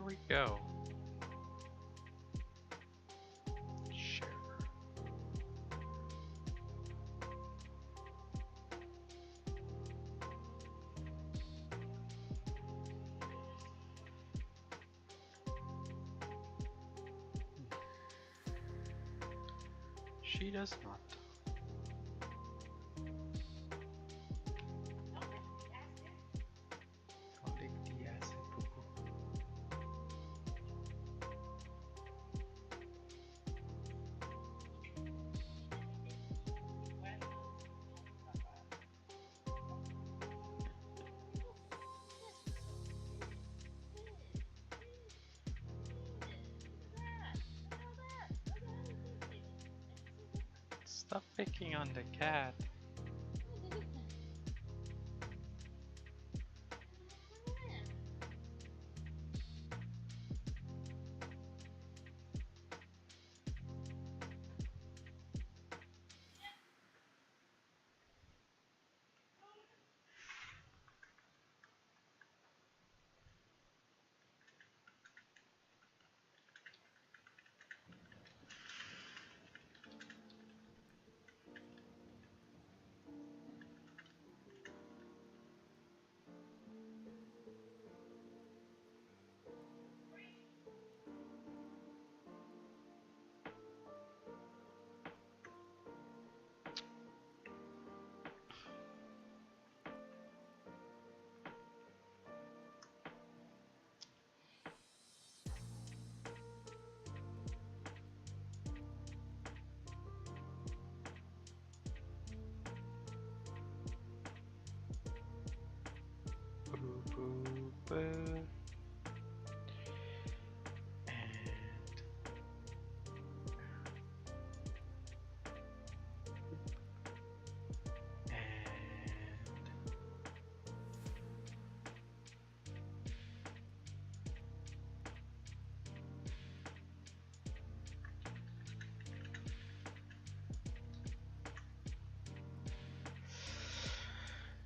we go. Share. She does not. Stop picking on the cat. Boo, boo, boo.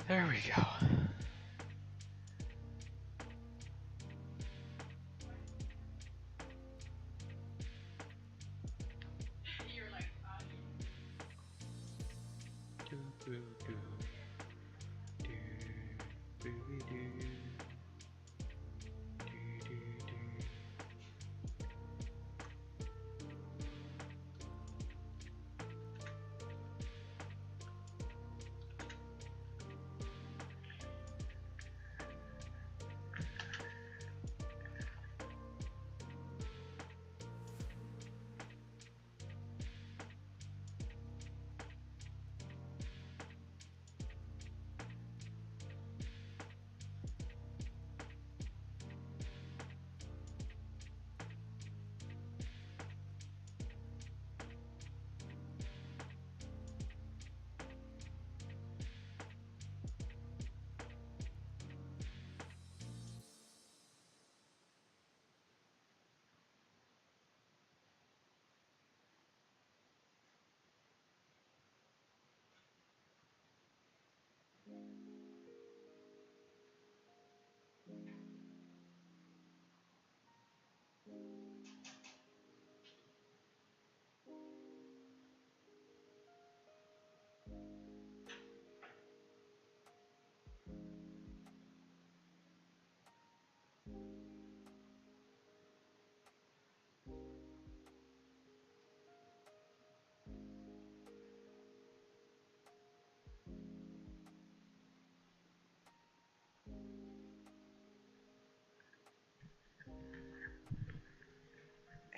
There we go. Do, do, do. Do, do, do. Do, do, do.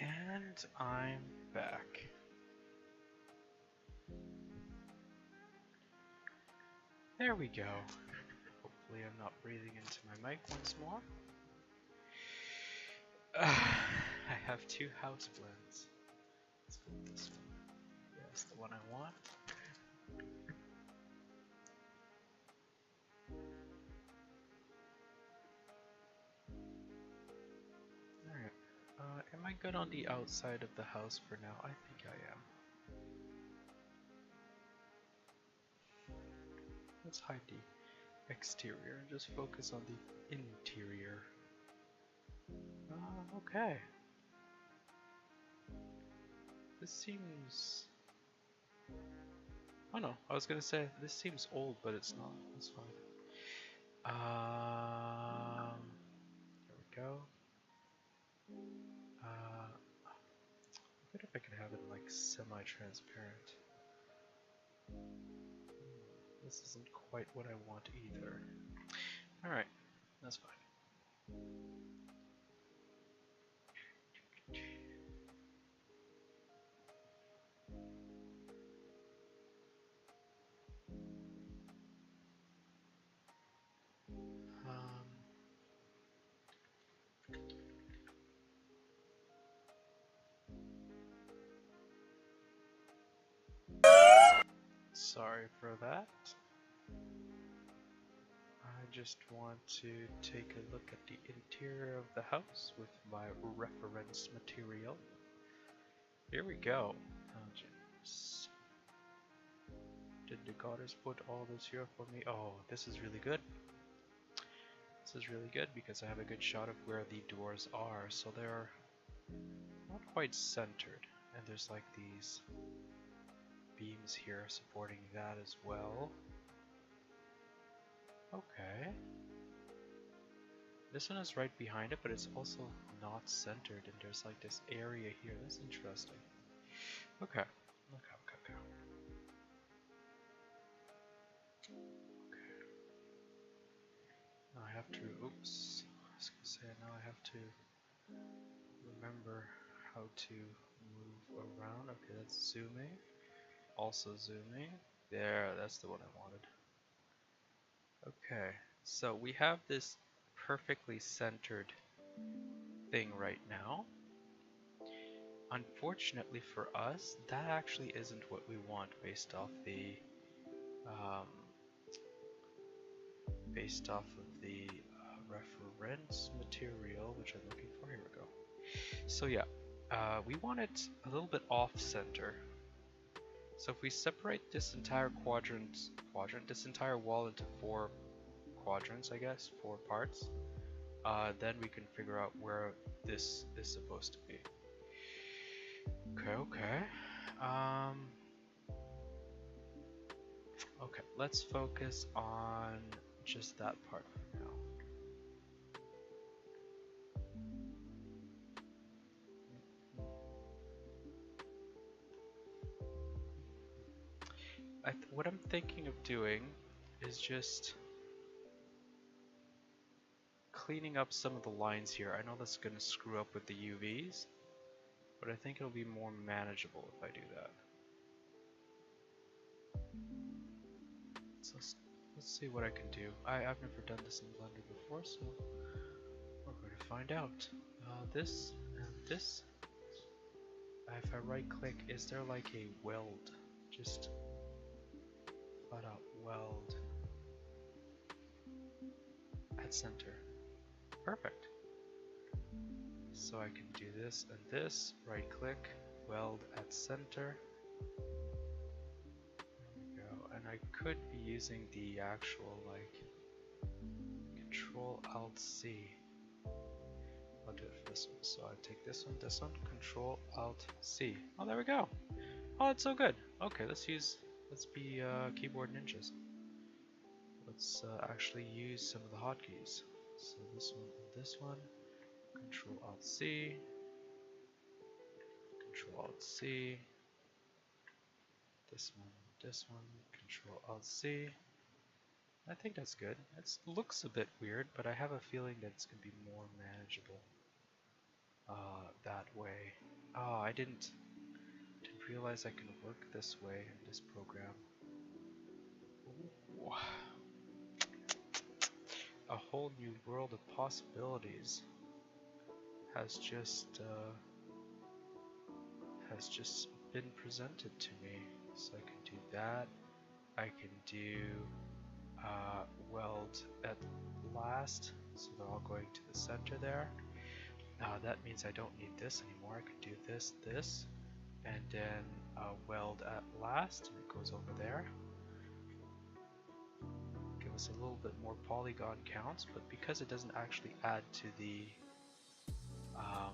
And I'm back. There we go. Hopefully I'm not breathing into my mic once more. I have two house blends. Let's go with this one. That's the one I want. Alright. Am I good on the outside of the house for now? I think I am. Let's hide the exterior and just focus on the interior. Okay. This seems... Oh no, I was gonna say this seems old, but it's not. That's fine. There we go. I wonder if I can have it like semi-transparent. This isn't quite what I want either. Alright, that's fine. Sorry for that. I just want to take a look at the interior of the house with my reference material. Here we go. Yes. Did the goddess put all this here for me? Oh, this is really good. This is really good because I have a good shot of where the doors are, so they're not quite centered. And there's like these beams here supporting that as well. Okay. This one is right behind it, but it's also not centered, and there's like this area here. That's interesting. Okay. Okay. Now I have to, oops, I was gonna say now I have to remember how to move around. Okay, that's zooming. Also zooming. There, that's the one I wanted. Okay, so we have this perfectly centered thing right now. Unfortunately for us, that actually isn't what we want based off the reference material, which I'm looking for. Here we go. So yeah, we want it a little bit off center. So if we separate this entire this entire wall into 4 quadrants, I guess, 4 parts, then we can figure out where this is supposed to be. Okay. Okay, let's focus on just that part for now. What I'm thinking of doing is just cleaning up some of the lines here. I know that's going to screw up with the UVs, but I think it'll be more manageable if I do that. So let's see what I can do. I've never done this in Blender before, so we're going to find out. This and this. If I right click, is there like a weld? Just flat out weld at center. Perfect. So I can do this and this, right click, weld at center. There we go. And I could be using the actual like Control Alt C. I'll do it for this one. So I take this one, Control Alt C. Oh, there we go. Oh, it's so good. Okay, let's be keyboard ninjas. Let's actually use some of the hotkeys. So this one and this one. Control Alt C. Control Alt C. This one. Control Alt C. I think that's good. It looks a bit weird, but I have a feeling that it's going to be more manageable that way. Oh, I didn't realize I can work this way in this program. Ooh. A whole new world of possibilities has just been presented to me. So I can do that. I can do weld at last, so they're all going to the center there. That means I don't need this anymore. I can do this, and then weld at last, and it goes over there. Give us a little bit more polygon counts, but because it doesn't actually add to the um,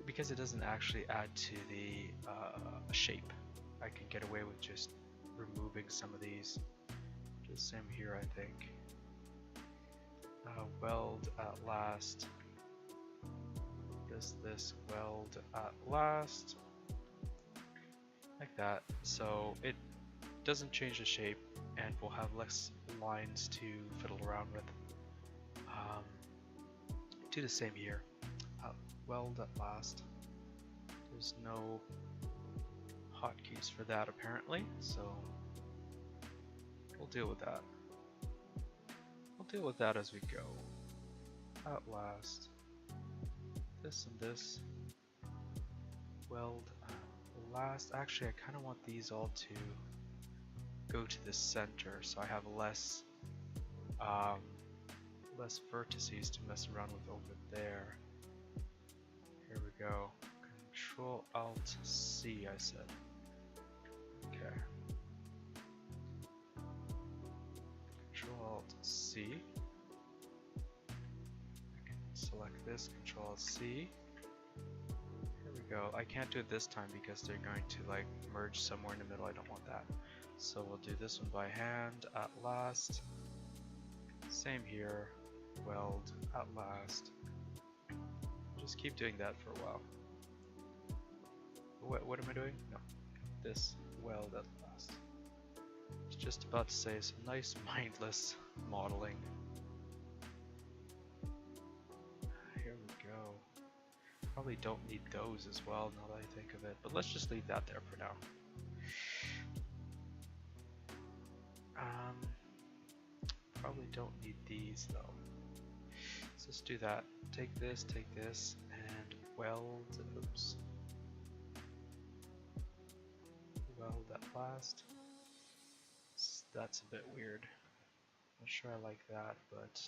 because it doesn't actually add to the shape. I can get away with just removing some of these. Just same here, I think. Weld at last. This weld at last. Like that. So it doesn't change the shape and we'll have less lines to fiddle around with. Do the same here. Weld at last. There's no hotkeys for that apparently, so we'll deal with that. We'll deal with that as we go. At last. This and this. Weld at last. Actually, I kind of want these all to go to the center, so I have less less vertices to mess around with over there. Here we go. Control Alt C, I said. Okay. Control Alt C. I can select this. Control Alt C. Here we go. I can't do it this time because they're going to like merge somewhere in the middle. I don't want that. So we'll do this one by hand at last. Same here. Weld at last. Just keep doing that for a while. What am I doing? No. This weld at last. I was just about to say some nice mindless modeling. Here we go. Probably don't need those as well now that I think of it, but let's just leave that there for now. Probably don't need these though. So let's do that. Take this, and weld. Oops. Weld at last. That's a bit weird. Not sure I like that, but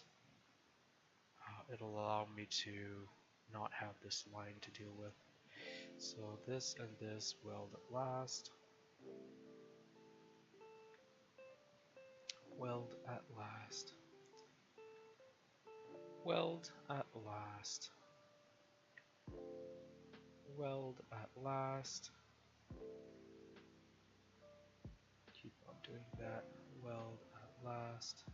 it'll allow me to not have this line to deal with. So this and this weld at last. Weld at last. Weld at last. Weld at last. Keep on doing that. Weld at last.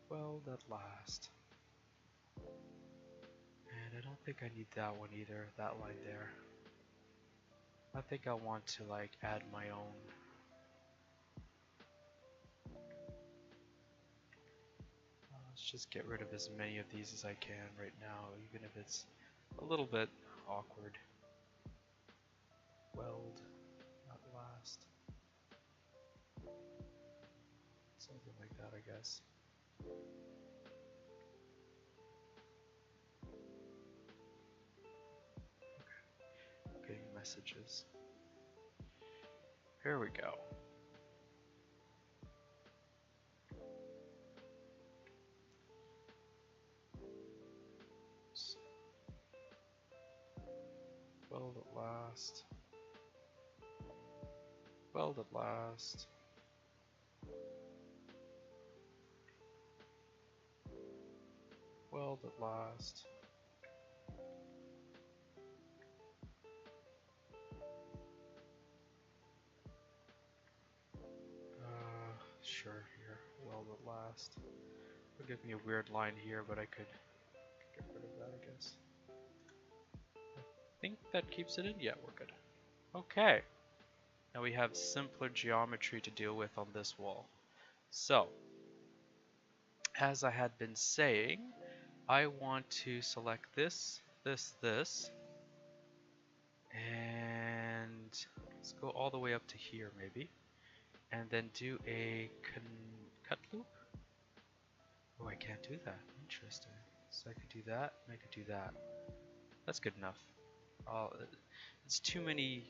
Weld at last. And I don't think I need that one either, that line there. I think I want to like add my own. Let's just get rid of as many of these as I can right now, even if it's a little bit awkward. Weld at last. Something like that, I guess. Okay, messages. Here we go. Weld at last. Weld at last. Weld at last. Sure, here. Weld at last. It'll give me a weird line here, but I could get rid of that, I guess. I think that keeps it in. Yeah, we're good. Okay. Now we have simpler geometry to deal with on this wall. So, as I had been saying, I want to select this, this, and let's go all the way up to here maybe, and then do a cut loop. Oh, I can't do that. Interesting. So I could do that, and I could do that. That's good enough. It's too many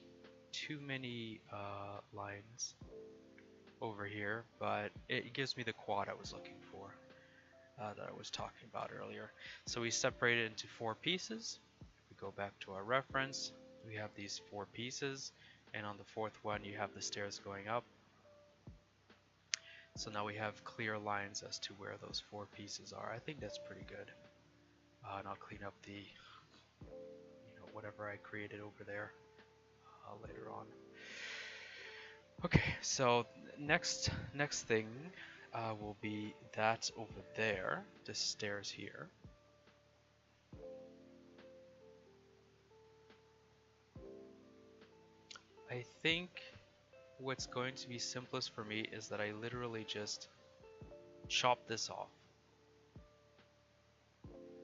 lines over here, but it gives me the quad I was looking for, that I was talking about earlier. So we separate it into 4 pieces. If we go back to our reference, we have these 4 pieces, and on the 4th one you have the stairs going up. So now we have clear lines as to where those 4 pieces are. I think that's pretty good. And I'll clean up the, whatever I created over there later on. Okay, so next thing will be that over there, the stairs here. I think what's going to be simplest for me is that I literally just chop this off.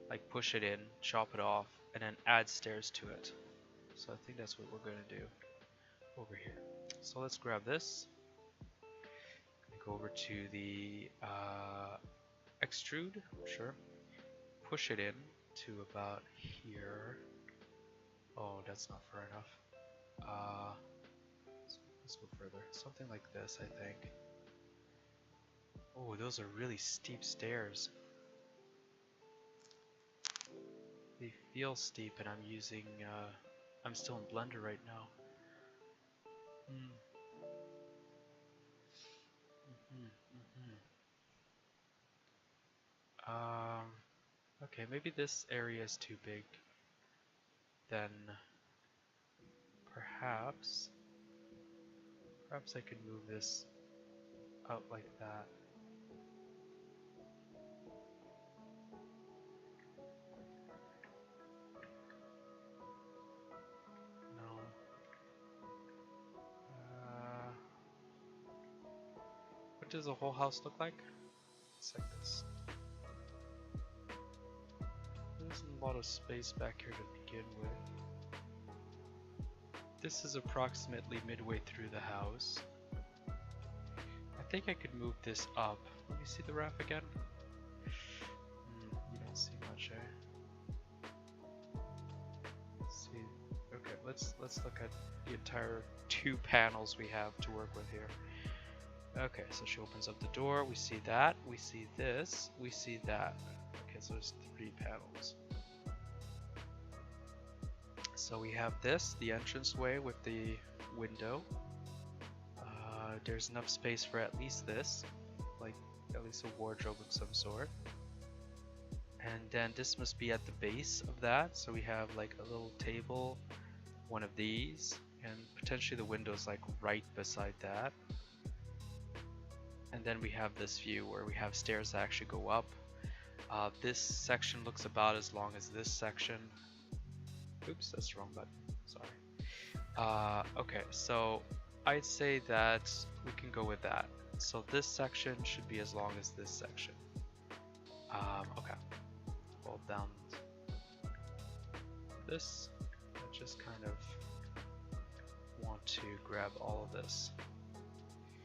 Like push it in, chop it off, and then add stairs to it. So I think that's what we're going to do over here. So let's grab this. Go over to the extrude, sure. Push it in to about here. Oh, that's not far enough. Let's go further. Something like this, I think. Oh, those are really steep stairs. They feel steep, and I'm using, I'm still in Blender right now. Okay, maybe this area is too big. Then perhaps I could move this out like that. No. What does the whole house look like? It's like this. There's a lot of space back here to begin with. This is approximately midway through the house. I think I could move this up. Let me see the wrap again. You don't see much, eh? Let's see. Okay, let's look at the entire 2 panels we have to work with here. Okay, so she opens up the door. We see that. We see this. We see that. Okay, so there's 3 panels. So we have this, the entranceway with the window. There's enough space for at least this, like at least a wardrobe of some sort. And then this must be at the base of that, so we have like a little table, one of these, and potentially the window's like right beside that. And then we have this view where we have stairs that actually go up. This section looks about as long as this section. Oops, that's the wrong button, sorry. Okay, so I'd say that we can go with that. So this section should be as long as this section. Okay, hold down this. I just kind of want to grab all of this.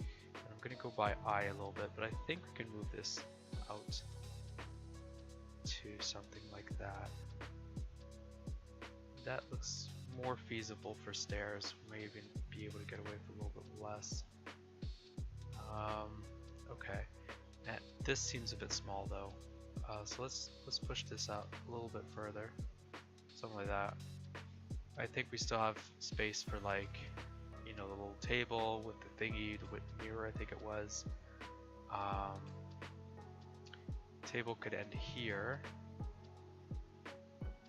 And I'm gonna go by eye a little bit, but I think we can move this out to something like that. That looks more feasible for stairs. We may even be able to get away with a little bit less. Okay, and this seems a bit small though. So let's push this out a little bit further, something like that. I think we still have space for like, the little table with the thingy, the mirror I think it was. Table could end here,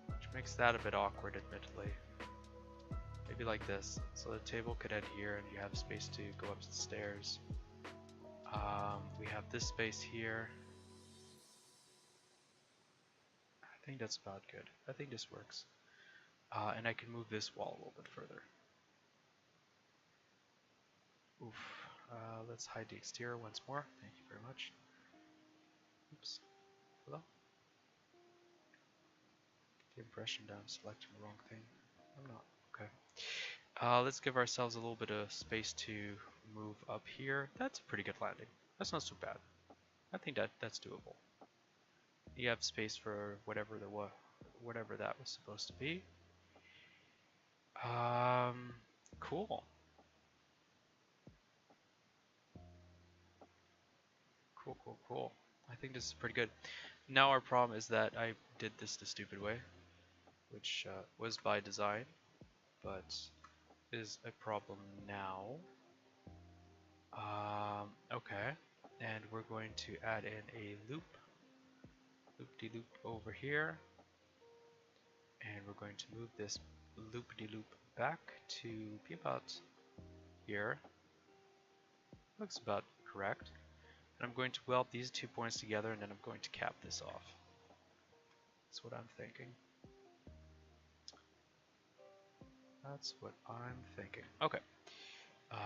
which makes that a bit awkward, admittedly. Maybe like this. So the table could end here, and you have space to go up the stairs. We have this space here. I think that's about good. I think this works. And I can move this wall a little bit further. Oof. Let's hide the exterior once more. Thank you very much. Oops. Hello? The impression that I'm selecting the wrong thing. I'm not. Okay. Let's give ourselves a little bit of space to move up here. That's a pretty good landing. That's not so bad. I think that's doable. You have space for whatever that was supposed to be. Cool. Cool. I think this is pretty good. Now our problem is that I did this the stupid way, which was by design, but is a problem now. Okay, and we're going to add in a loop-de-loop over here. And we're going to move this loop-de-loop back to be about here. Looks about correct. And I'm going to weld these 2 points together, and then I'm going to cap this off. That's what I'm thinking. That's what I'm thinking. Okay.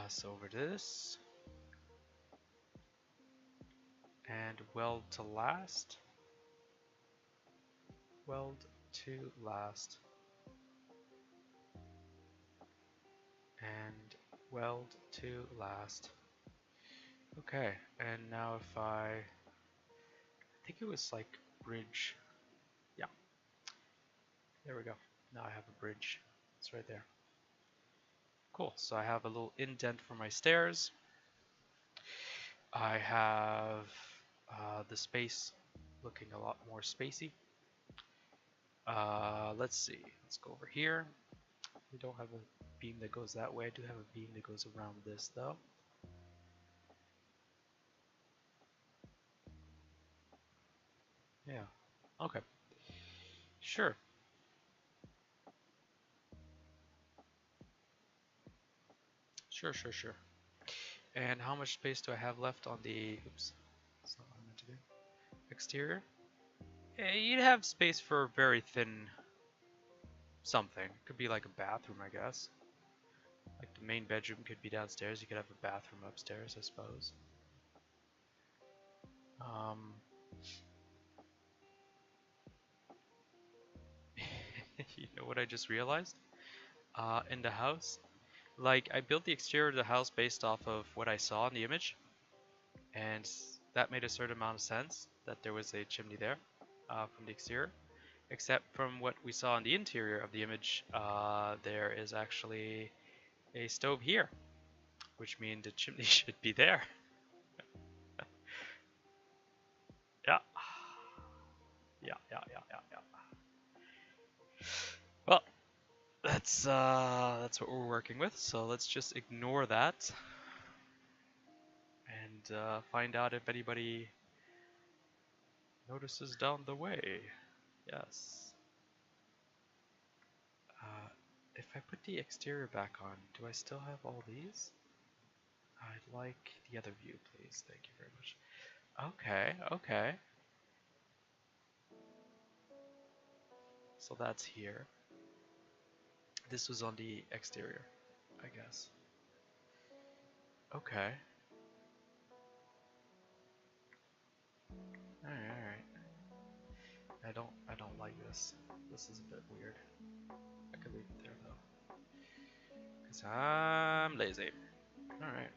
So over this. And weld to last. Weld to last. And weld to last. Okay, and now if I think it was like bridge. Yeah, there we go. Now I have a bridge. It's right there. Cool, so I have a little indent for my stairs. I have the space looking a lot more spacey. Let's see, let's go over here. We don't have a beam that goes that way. I do have a beam that goes around this though. Yeah, okay, sure. Sure. And how much space do I have left on the, oops, that's not what I meant to do. Exterior? Yeah, you'd have space for a very thin something. Could be like a bathroom, I guess. Like the main bedroom could be downstairs. You could have a bathroom upstairs, I suppose. You know what I just realized? In the house, like I built the exterior of the house based off of what I saw in the image, and that made a certain amount of sense that there was a chimney there from the exterior. Except from what we saw in the interior of the image, there is actually a stove here, which means the chimney should be there. Yeah. Yeah. Well, that's what we're working with. So let's just ignore that and find out if anybody notices down the way. Yes. If I put the exterior back on, do I still have all these? I'd like the other view, please. Thank you very much. Okay. So that's here. This was on the exterior, I guess. Okay. Alright. I don't like this. This is a bit weird. I could leave it there though. Cause I'm lazy. Alright.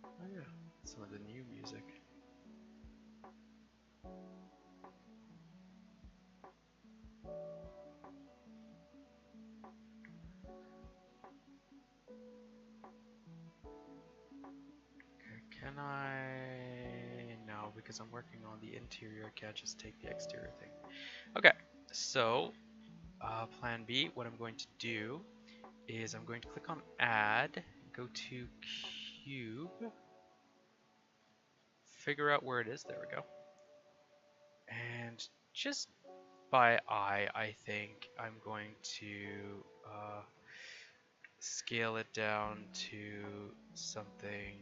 Oh yeah. Some of the new music. Okay, can I... No, because I'm working on the interior, I can't just take the exterior thing. Okay, so plan B, what I'm going to do is I'm going to click on add, go to cube, figure out where it is, there we go. And just by eye, I think I'm going to scale it down to something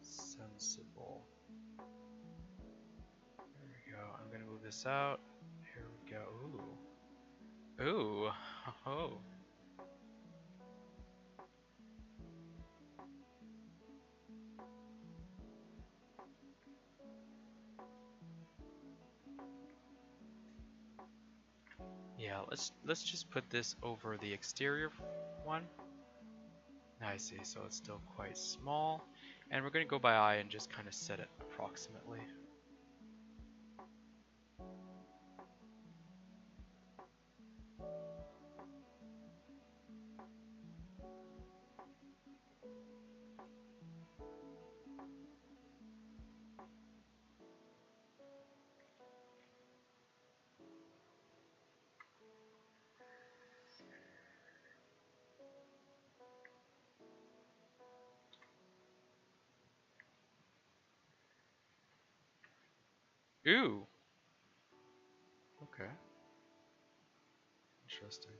sensible. There we go. I'm going to move this out. Here we go. Ooh. Ooh. Oh. Yeah, let's just put this over the exterior one. I see, so it's still quite small. And we're going to go by eye and just kind of set it approximately. Ooh. Okay. Interesting.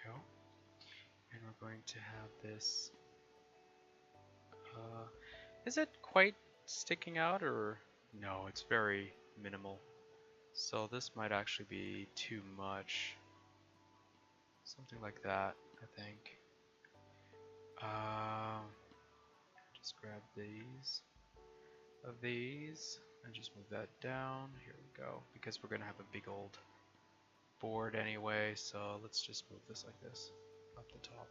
Go. And we're going to have this. Is it quite sticking out or no? It's very minimal. So this might actually be too much. Something like that, I think. Uh, just grab these and just move that down. Here we go. Because we're gonna have a big old board anyway, so let's just move this like this up the top.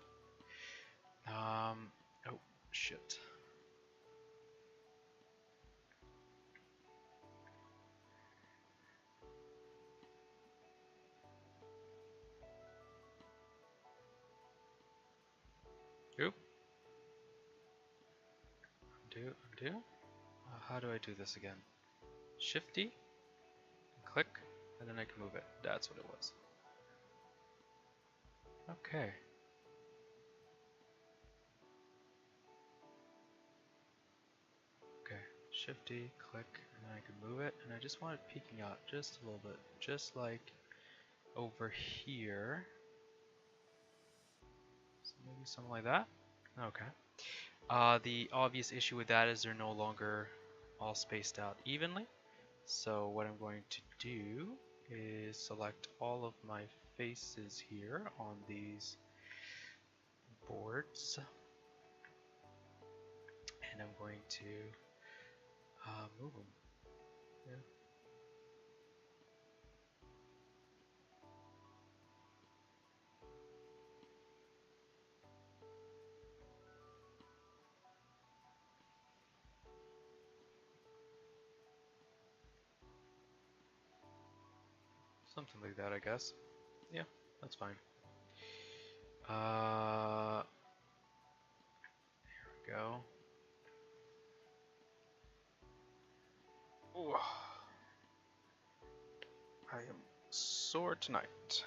Oh shit. Oop. Undo. How do I do this again? Shift-D, click, and then I can move it. That's what it was. Okay. Okay. Shift-D, click, and then I can move it. And I just want it peeking out just a little bit, just like over here. So maybe something like that. Okay. The obvious issue with that is they're no longer all spaced out evenly. So what I'm going to do is select all of my faces here on these boards. And I'm going to move them. Yeah. Something like that, I guess. Yeah, that's fine. Here we go. Ooh. I am sore tonight.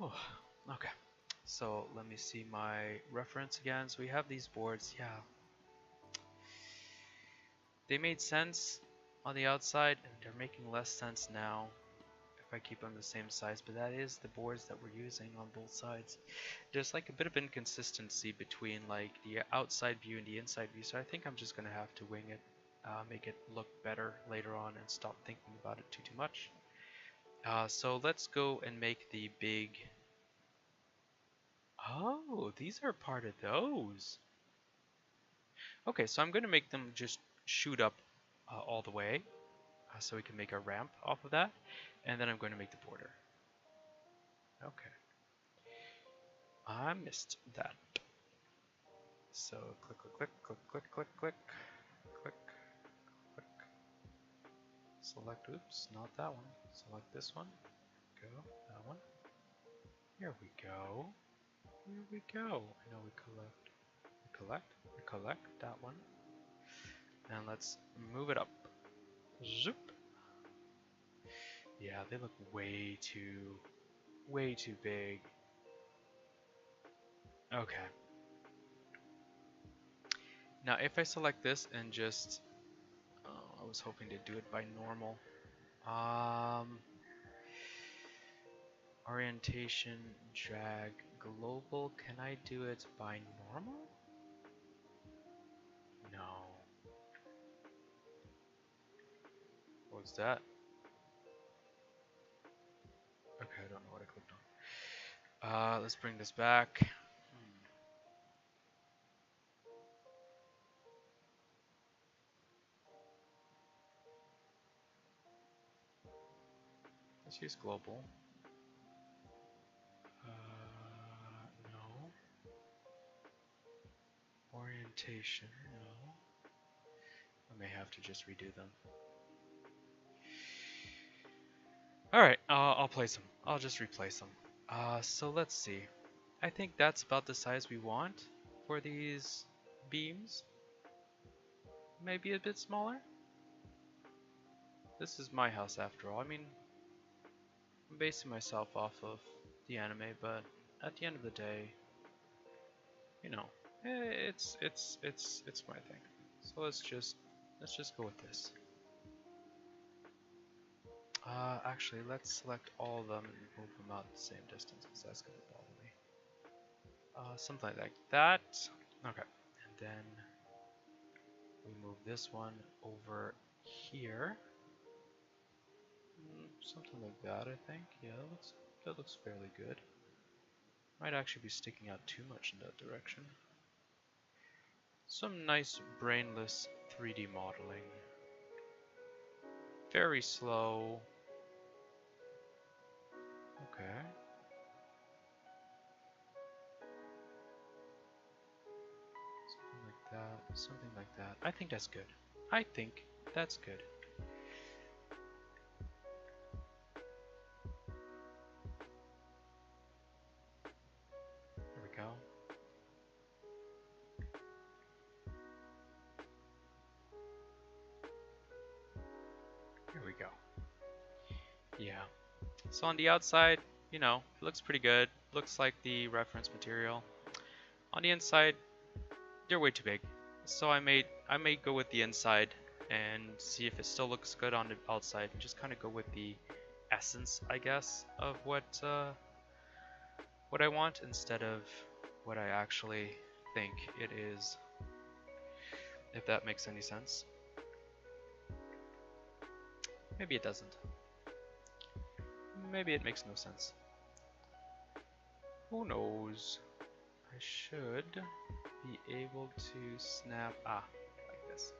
Ooh. Okay, so let me see my reference again. So we have these boards. Yeah, they made sense on the outside, and they're making less sense now if I keep them the same size, but that is the boards that we're using on both sides. There's like a bit of inconsistency between like the outside view and the inside view, so I think I'm just gonna have to wing it, make it look better later on and stop thinking about it too much. So let's go and make the big... Oh, these are part of those. Okay, so I'm gonna make them just shoot up all the way, so we can make a ramp off of that, and then I'm going to make the border. Okay. I missed that. So click, click, click, click, click, click, click, click, click. Select, oops, not that one. Select this one. Go, that one. Here we go. Here we go. I know we collect that one. And let's move it up. Zoop. Yeah, they look way too big. Okay. Now if I select this and just, I was hoping to do it by normal. Orientation, drag, global, can I do it by normal? No. What's that? Okay, I don't know what I clicked on. Let's bring this back. Let's use global. No. Orientation, no. I may have to just redo them. Alright, I'll place them. I'll just replace them. So let's see. I think that's about the size we want for these beams. Maybe a bit smaller. This is my house after all. I mean, I'm basing myself off of the anime, but at the end of the day, you know, it's my thing. So let's just go with this. Actually, let's select all of them and move them out the same distance because that's gonna bother me. Something like that. Okay, and then we move this one over here. Something like that, I think. Yeah, that looks fairly good. Might actually be sticking out too much in that direction. Some nice brainless 3D modeling. Very slow. Okay. Something like that. Something like that. I think that's good. I think that's good. There we go. Here we go. Yeah. So on the outside, you know, it looks pretty good. Looks like the reference material. On the inside, they're way too big. So I may go with the inside and see if it still looks good on the outside. Just kind of go with the essence, I guess, of what I want instead of what I actually think it is. If that makes any sense. Maybe it doesn't. Maybe it makes no sense. Who knows? I should be able to snap, like this.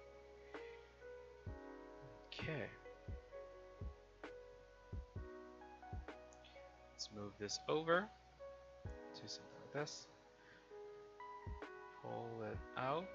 Okay. Let's move this over to something like this. Pull it out.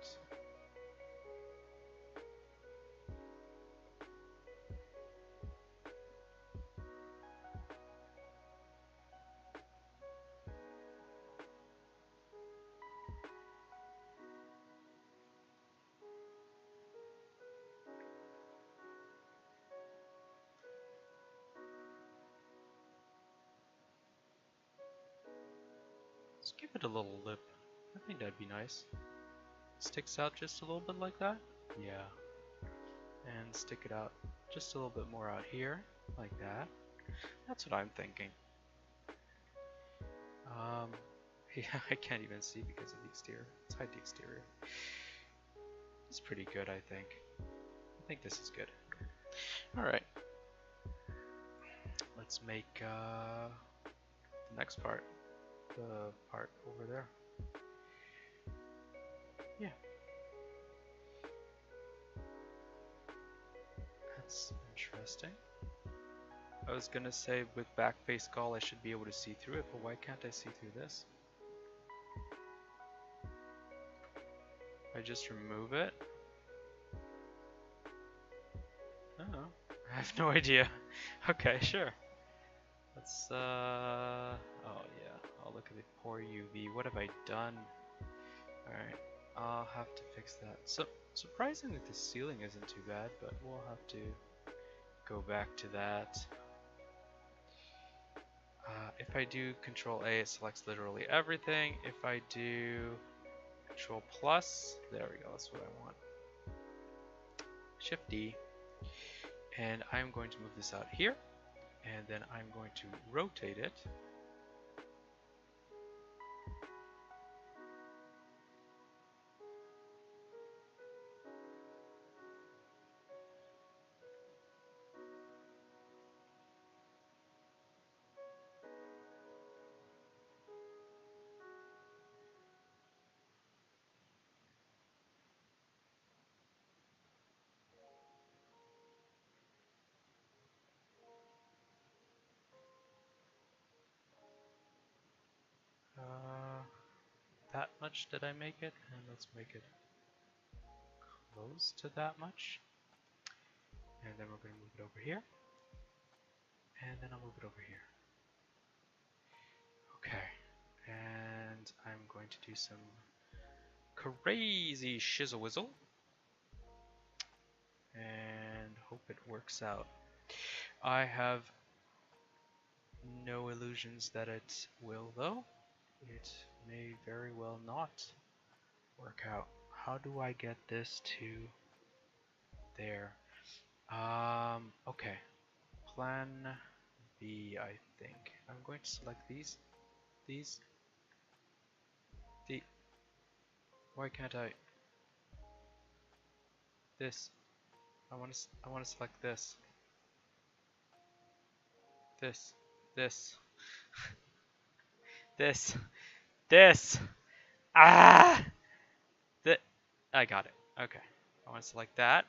Let's give it a little lip. I think that'd be nice. Sticks out just a little bit like that. Yeah. And stick it out just a little bit more out here, like that. That's what I'm thinking. Yeah, I can't even see because of the exterior. Let's hide the exterior. It's pretty good, I think. I think this is good. Alright. Let's make the next part. The part over there. Yeah. That's interesting. I was gonna say with back face skull I should be able to see through it, but why can't I see through this? I just remove it? Oh, I have no idea. Okay, sure. Let's, oh yeah, I'll look at the poor UV. What have I done? Alright, I'll have to fix that. So, surprisingly the ceiling isn't too bad, but we'll have to go back to that. If I do Control A, it selects literally everything. If I do Control plus, there we go, that's what I want. Shift D, and I'm going to move this out here, and then I'm going to rotate it. That much did I make it? And let's make it close to that much. And then we're going to move it over here. And then I'll move it over here. Okay. And do some crazy shizzle whizzle and hope it works out. I have no illusions that it will, though. It may very well not work out. How do I get this to there? Okay. Plan B, I think. I'm going to select these. Why can't I? This. I want to select this. This. This. Ah! I got it. Okay. I want to select that.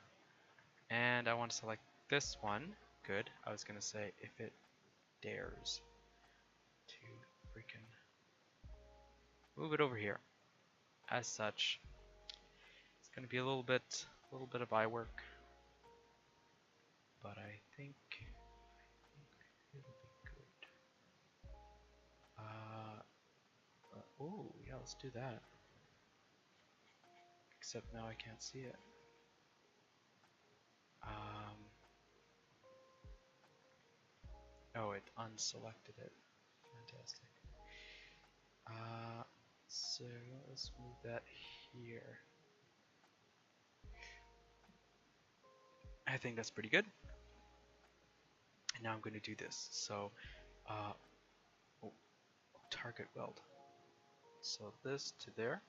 And I want to select this one. Good. I was going to say if it dares to freaking move it over here. As such, it's going to be a little bit of eye work. But I think it'll be good. Oh, yeah, let's do that. Except now I can't see it. Oh, it unselected it. Fantastic. So let's move that here. I think that's pretty good. And now I'm going to do this. So, target weld. So this to there,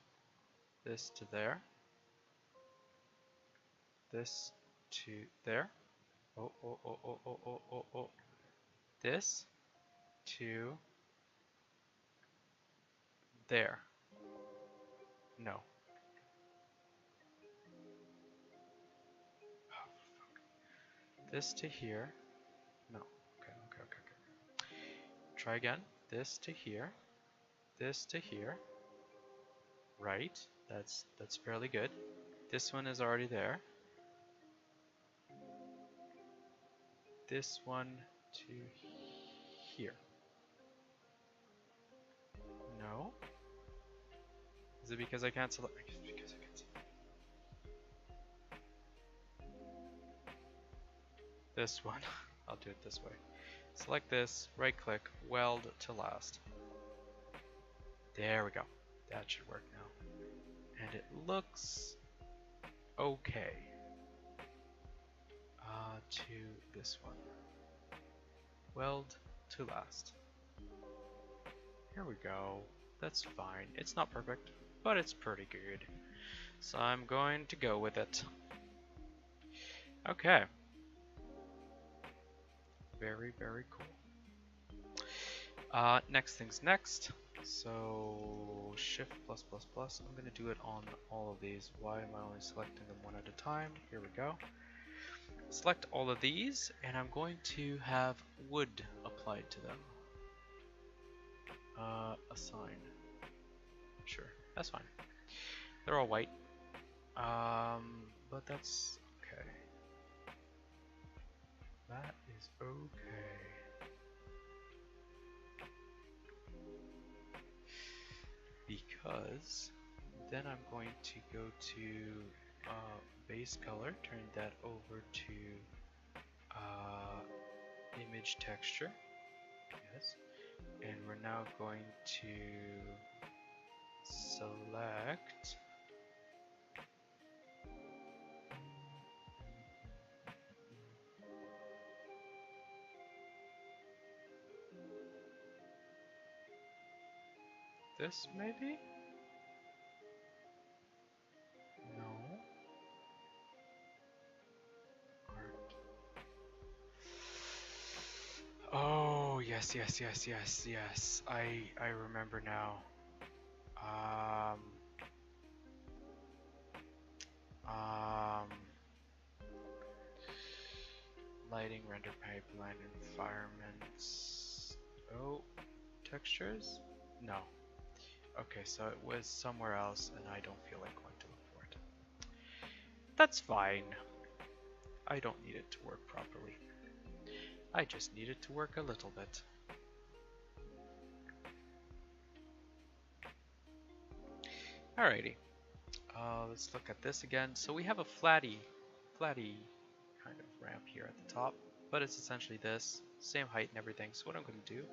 this to there, this to there. Oh. This to there. No. Oh, fuck. This to here. No. Okay. Try again. This to here. This to here. Right. That's fairly good. This one is already there. This one to here. No. Is it because I can't select? It's because I can't select. This one. I'll do it this way. Select this, right click, weld to last. There we go. That should work now. And it looks okay. To this one. Weld to last. Here we go. That's fine. It's not perfect, but it's pretty good. So I'm going to go with it. Okay. Very cool. Next things next. So Shift plus. I'm going to do it on all of these. Why am I only selecting them one at a time? Here we go. Select all of these, and I'm going to have wood applied to them. Assign. Sure, that's fine. They're all white. But that's okay. That is okay. Because then I'm going to go to base color, turn that over to image texture. Yes. And we're now going to select this maybe? No. Oh, yes. I remember now. Lighting, render pipeline, environments. Oh, textures? No. Okay, so it was somewhere else, and I don't feel like going to look for it. That's fine. I don't need it to work properly. I just need it to work a little bit. Alrighty, let's look at this again. So we have a flatty kind of ramp here at the top, but it's essentially this, same height and everything. So what I'm going to do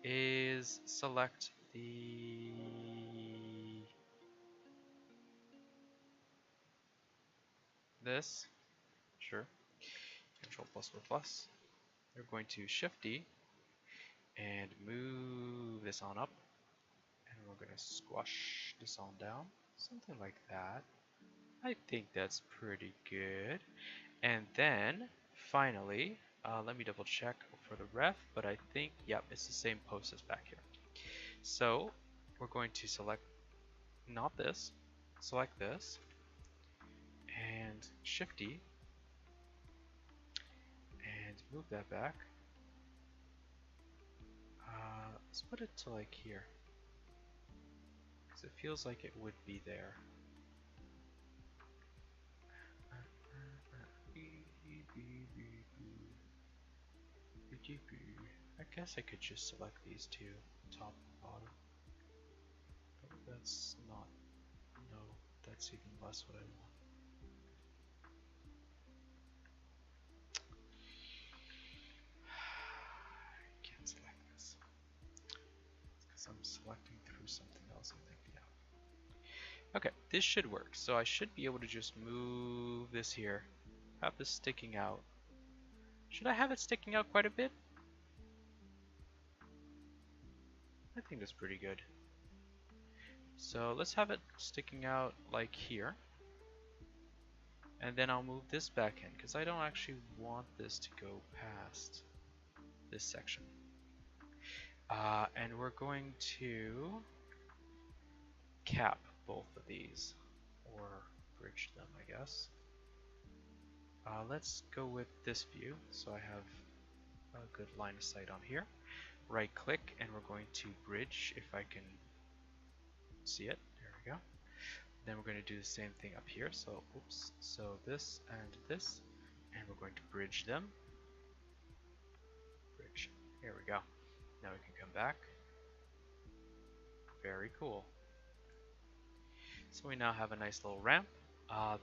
is select this, sure, Control plus plus plus. We're going to Shift D and move this on up, and we're going to squash this on down, something like that. I think that's pretty good. And then finally, let me double check for the ref, but I think, yep, it's the same post as back here. So we're going to select not this, select this, and Shift D, and move that back. Let's put it to like here, because it feels like it would be there. I guess I could just select these two, top and bottom. But that's not, no, that's even less what I want. I can't select this. Because I'm selecting through something else, I think, yeah. Okay, this should work. So I should be able to just move this here, have this sticking out. Should I have it sticking out quite a bit? I think that's pretty good. So let's have it sticking out like here. And then I'll move this back in, because I don't actually want this to go past this section. And we're going to cap both of these, or bridge them, I guess. Let's go with this view, so I have a good line of sight on here. Right click, and we're going to bridge, if I can see it. There we go. Then we're going to do the same thing up here. So, oops. So this and this, and we're going to bridge them. Bridge. Here we go. Now we can come back. Very cool. So we now have a nice little ramp.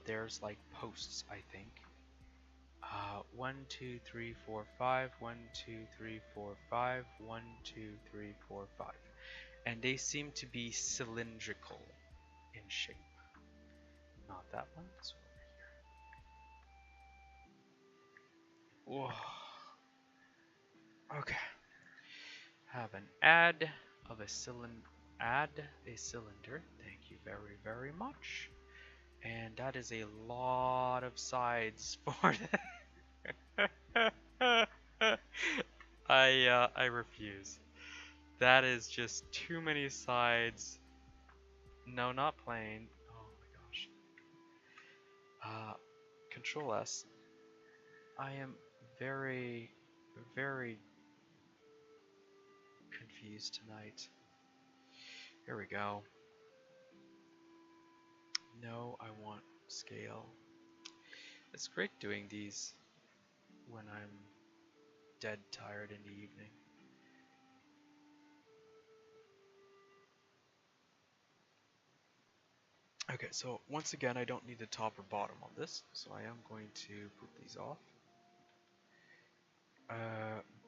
There's like posts, I think. 1, 2, 3, 4, 5. 1, 2, 3, 4, 5. 1, 2, 3, 4, 5. And they seem to be cylindrical in shape. Not that one. This one over here. Whoa. Okay. Have an add of a cylinder. Add a cylinder. Thank you very, very much. And that is a lot of sides for that. I refuse. That is just too many sides. No, not plain. Oh my gosh. Control S. I am very, very confused tonight. Here we go. No, I want scale. It's great doing these when I'm dead tired in the evening. Okay, so once again, I don't need the top or bottom on this, so I am going to put these off.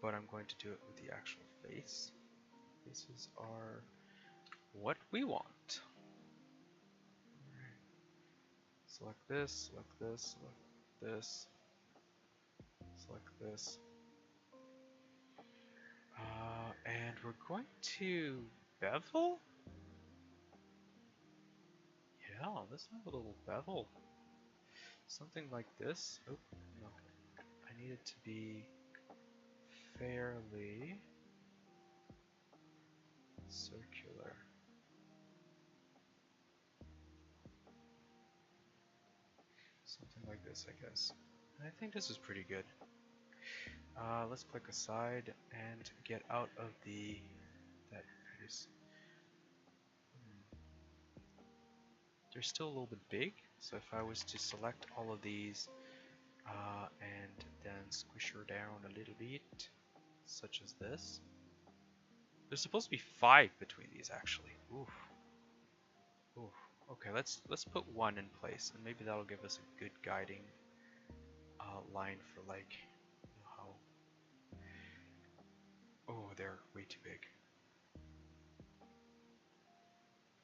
But I'm going to do it with the actual face. Faces are what we want. Right. Select this, select this, select this, select this. And we're going to bevel? Yeah, let's have a little bevel. Something like this. Oh, no. I need it to be fairly circular. Something like this, I guess. I think this is pretty good. Let's click aside and get out of that face. They're still a little bit big, so if I was to select all of these and then squish her down a little bit, such as this. There's supposed to be 5 between these, actually. Oof. Ooh, okay, let's put 1 in place, and maybe that'll give us a good guiding line for like how. Oh, they're way too big.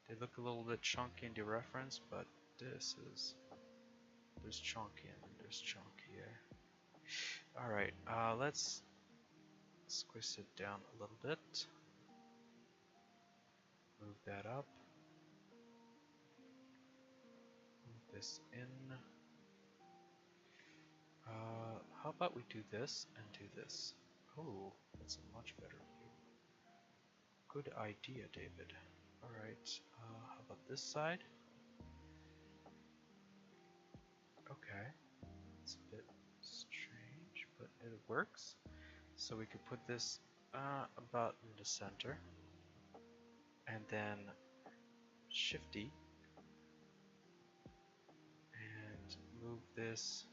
They look a little bit chunky in the reference, but this is there's chunky and there's chunky there. All right, let's squish it down a little bit. Move that up. Move this in. How about we do this and do this? Oh, that's a much better view. Good idea, David. Alright, how about this side? Okay, it's a bit strange, but it works. So we could put this about in the center. And then Shift D. And move this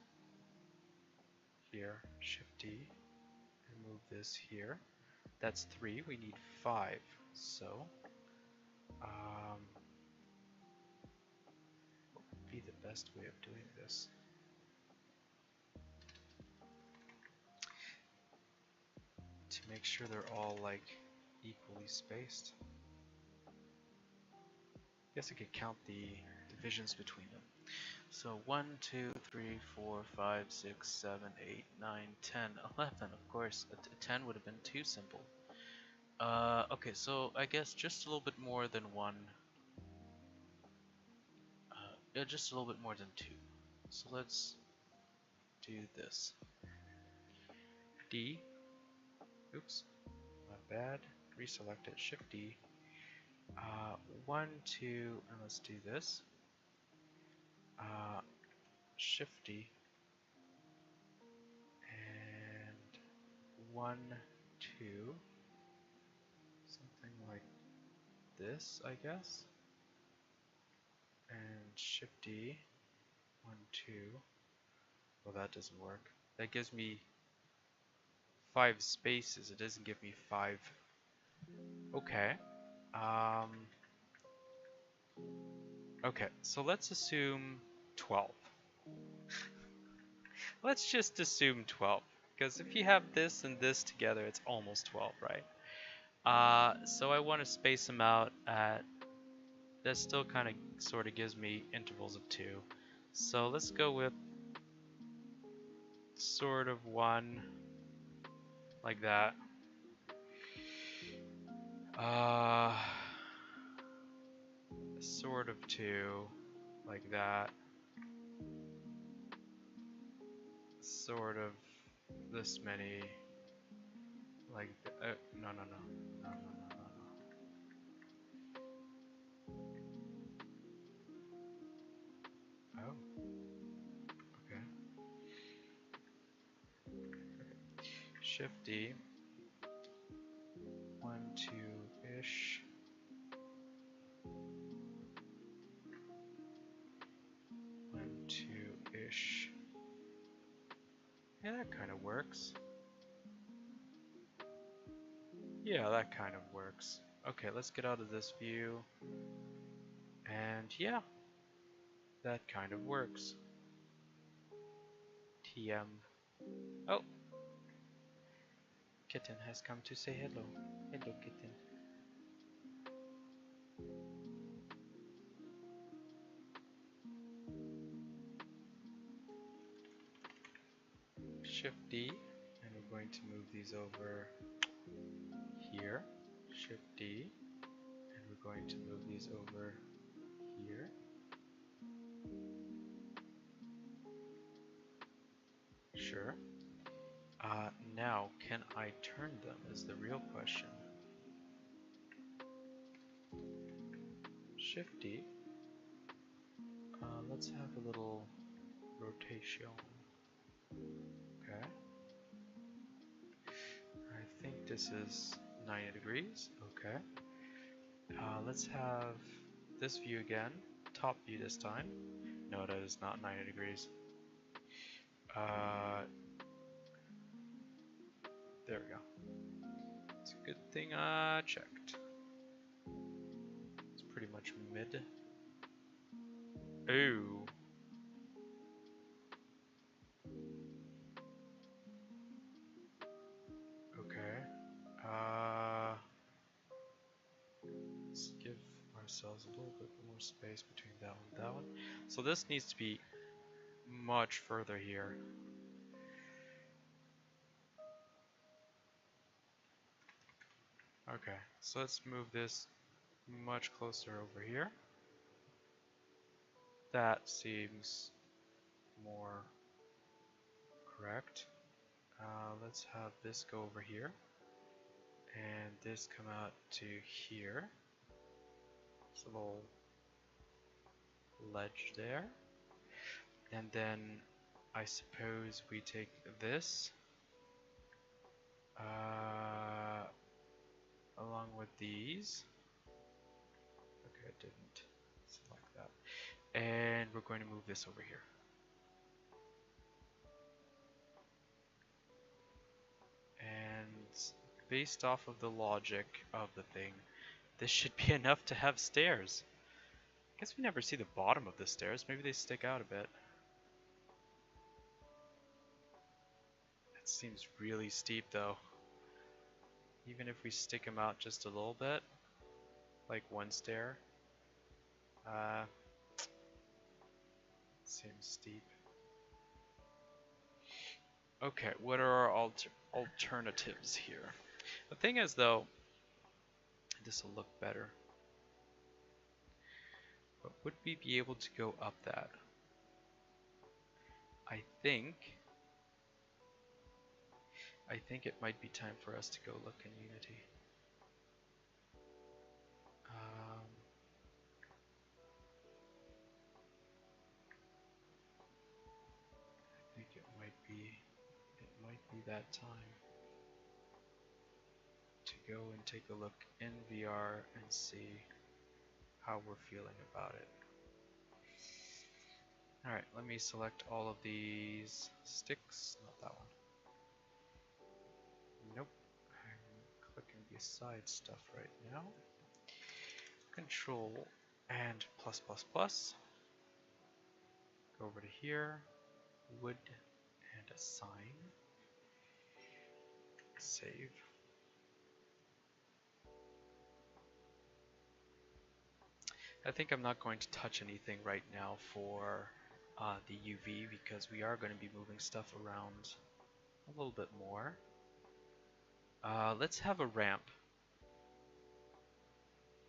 here, Shift D. And move this here. That's 3, we need 5. So, what would be the best way of doing this? To make sure they're all like equally spaced. I guess I could count the divisions between them. So 1, 2, 3, 4, 5, 6, 7, 8, 9, 10, 11. Of course, a 10 would have been too simple. Okay, so I guess just a little bit more than 1. Yeah, just a little bit more than 2. So let's do this. D. Oops, my bad. Reselect it. Shift D. 1, 2, and let's do this. Shift D. And 1, 2. Something like this, I guess. And Shift D. 1, 2. Well, that doesn't work. That gives me 5 spaces. It doesn't give me 5. Okay. Okay, so let's assume 12. Let's just assume 12, because if you have this and this together, it's almost 12, right? So I want to space them out at, that still kind of sort of gives me intervals of 2. So let's go with sort of 1, like that. Sort of 2, like that. Sort of this many, like, no. Oh, okay. Shift D. 1, 2-ish. 1, 2-ish. Yeah, that kind of works. Yeah, that kind of works. Okay, let's get out of this view. And yeah, that kind of works. TM. Oh! Kitten has come to say hello. Hello, kitten. Shift D, and we're going to move these over here. Shift D, and we're going to move these over here. Sure. Now, can I turn them is the real question. Shift D. Let's have a little rotation. Okay. I think this is 90 degrees. Okay. Let's have this view again. Top view this time. No, that is not 90 degrees. There we go. It's a good thing I checked. It's pretty much mid. Ooh. Okay. Let's give ourselves a little bit more space between that one and that one. So this needs to be much further here. Okay, so let's move this much closer over here. That seems more correct. Let's have this go over here, and this come out to here. It's a little ledge there. And then I suppose we take this along with these. Okay, I didn't select that. And we're going to move this over here. And based off of the logic of the thing, this should be enough to have stairs. I guess we never see the bottom of the stairs. Maybe they stick out a bit. That seems really steep though. Even if we stick them out just a little bit, like one stair, seems steep. Okay, what are our alternatives here? The thing is though, this will look better. But would we be able to go up that? I think it might be time for us to go look in Unity. I think it might be that time to go and take a look in VR and see how we're feeling about it. Alright, let me select all of these sticks, not that one. Nope, I'm clicking beside stuff right now. Control and plus plus plus. Go over to here, wood and assign. Save. I think I'm not going to touch anything right now for the UV because we are going to be moving stuff around a little bit more. Let's have a ramp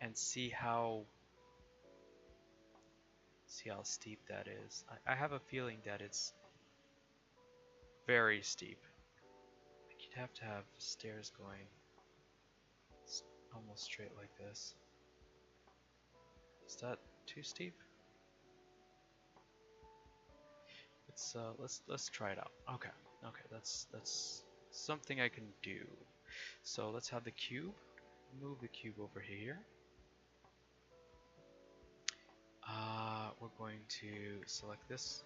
and see how steep that is. I have a feeling that it's very steep. Like you'd have to have stairs going almost straight like this. Is that too steep? Let's try it out. Okay, that's something I can do. So let's have the cube. Move the cube over here. We're going to select this.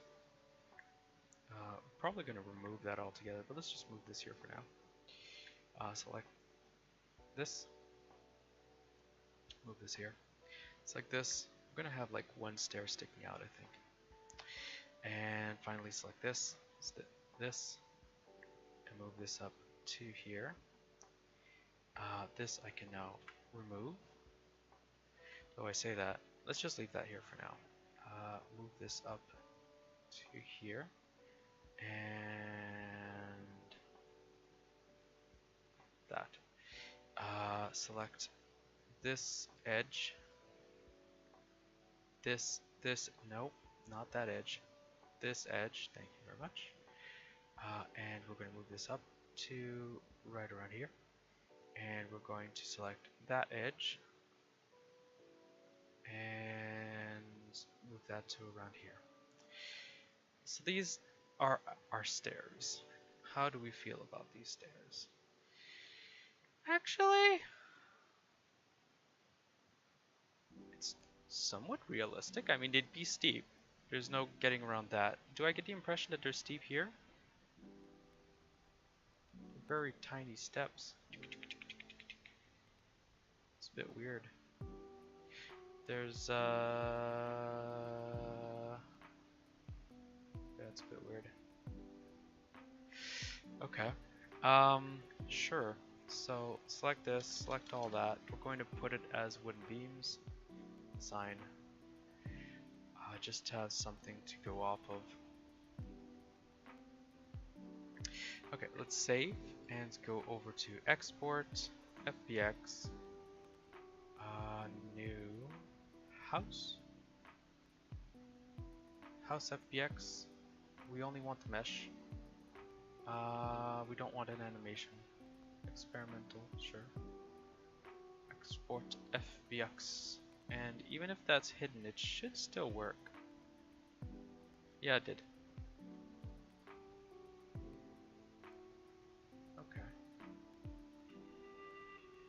Probably going to remove that altogether, but let's just move this here for now. Select this. Move this here. Select this. I'm going to have like one stair sticking out, I think. And finally select this, and move this up to here. This I can now remove. Though I say that, let's just leave that here for now. Move this up to here, and that. Select this edge. Nope, not that edge. This edge, thank you very much. And we're going to move this up to right around here. And we're going to select that edge and move that to around here. So these are our stairs. How do we feel about these stairs? Actually, it's somewhat realistic. I mean, they'd be steep. There's no getting around that. Do I get the impression that they're steep here? They're very tiny steps. It's a bit weird. There's Okay. Sure. So select this, select all that. We're going to put it as wooden beams. Sign. Just to have something to go off of. Okay, let's save and go over to export, FBX, new house, house FBX. We only want the mesh. We don't want an animation. Experimental, sure. Export FBX. And even if that's hidden, it should still work. Yeah, it did. Okay.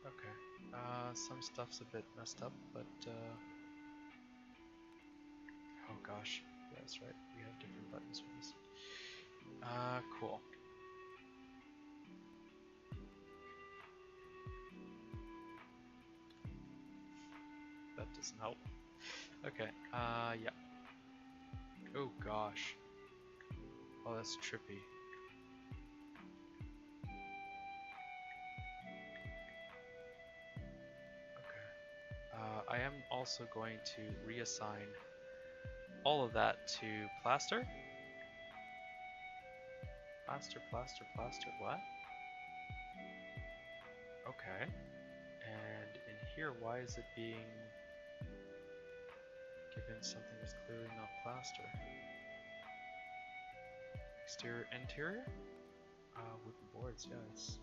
Okay. Some stuff's a bit messed up, but oh gosh. Yeah, that's right. We have different buttons for this. Cool. That doesn't help. Okay, yeah. Oh gosh. Oh, that's trippy. Okay. I am also going to reassign all of that to plaster. Plaster, plaster, plaster, what? Okay. And in here, why is it being given something that's clearly not plaster? Exterior, interior? Wooden boards, yes.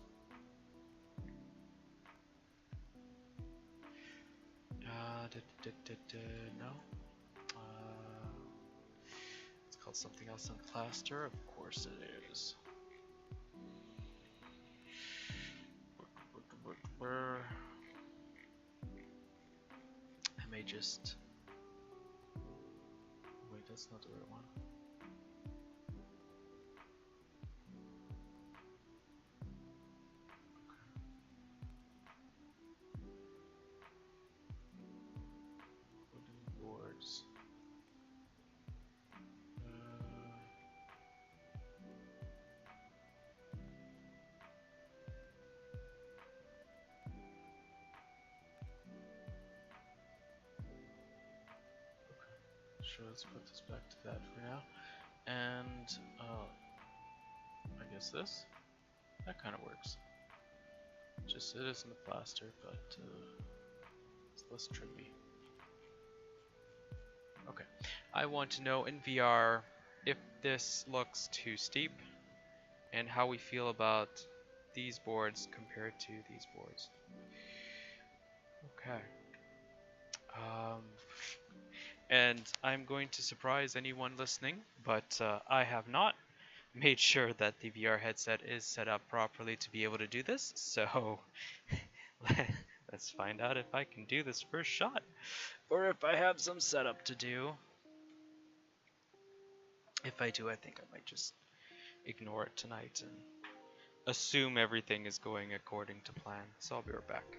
No. It's called something else than plaster. Of course it is. I may just... Wait, that's not the right one. Wooden boards. Sure, let's put this back to that for now. And, I guess this? That kind of works. Just it isn't a plaster, but it's less trippy. Okay, I want to know in VR if this looks too steep and how we feel about these boards compared to these boards. Okay. And I'm going to surprise anyone listening, but I have not made sure that the VR headset is set up properly to be able to do this, so let's find out if I can do this first shot, or if I have some setup to do. If I do, I think I might just ignore it tonight and assume everything is going according to plan, so I'll be right back.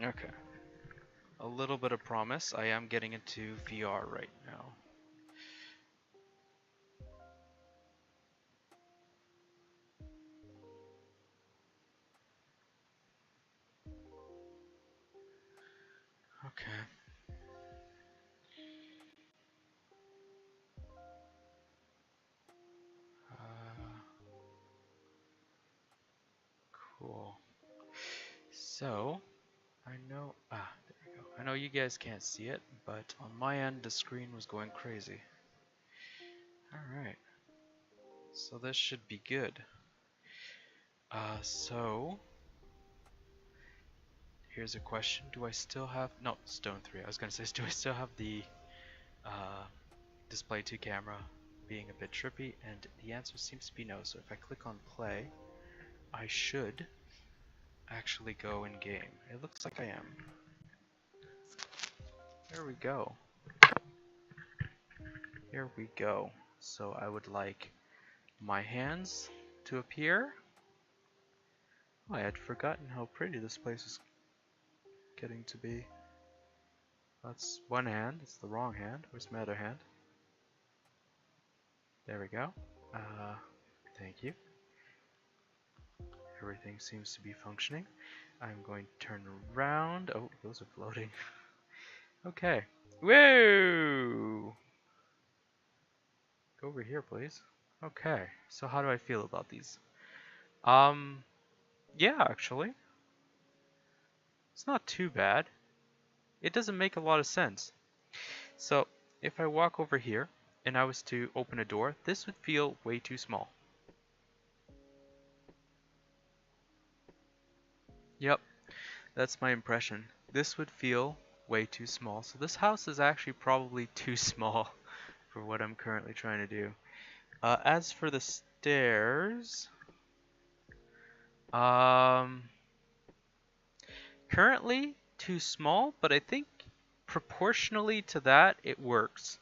Okay. A little bit of promise, I am getting into VR right now. Okay. Cool. So, I know, there we go. I know you guys can't see it, but on my end the screen was going crazy. Alright. So this should be good. So, here's a question. Do I still have, no, Stone 3. I was gonna say, do I still have the Display 2 camera being a bit trippy? And the answer seems to be no. So if I click on play, I should actually go in game? It looks like I am. There we go. Here we go. So I would like my hands to appear. Oh, I had forgotten how pretty this place is getting to be. That's one hand. It's the wrong hand. Where's my other hand? There we go. Thank you. Everything seems to be functioning. I'm going to turn around. Oh, those are floating. Okay. Whoa! Go over here, please. Okay. So how do I feel about these? Yeah, actually. It's not too bad. It doesn't make a lot of sense. So, if I walk over here and I was to open a door, this would feel way too small. Yep, that's my impression. This would feel way too small. So this house is actually probably too small for what I'm currently trying to do. As for the stairs, currently too small, but I think proportionally to that, it works.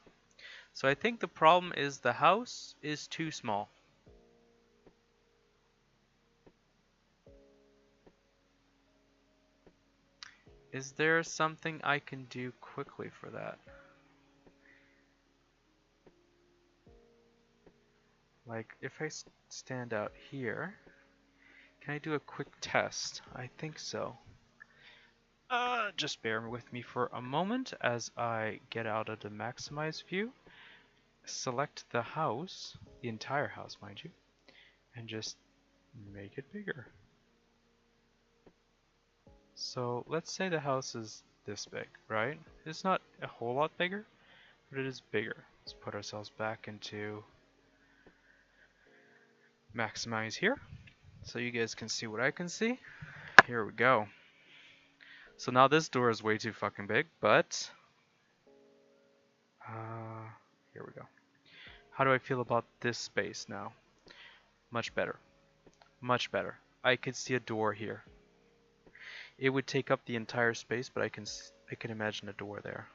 So I think the problem is the house is too small. Is there something I can do quickly for that? Like, if I stand out here, can I do a quick test? I think so. Just bear with me for a moment as I get out of the maximize view. Select the house, the entire house, mind you, and just make it bigger. So let's say the house is this big, right? It's not a whole lot bigger, but it is bigger. Let's put ourselves back into maximize here so you guys can see what I can see. Here we go. So now this door is way too fucking big, but here we go. How do I feel about this space now? Much better. Much better. I could see a door here. It would take up the entire space, but I can imagine a door there.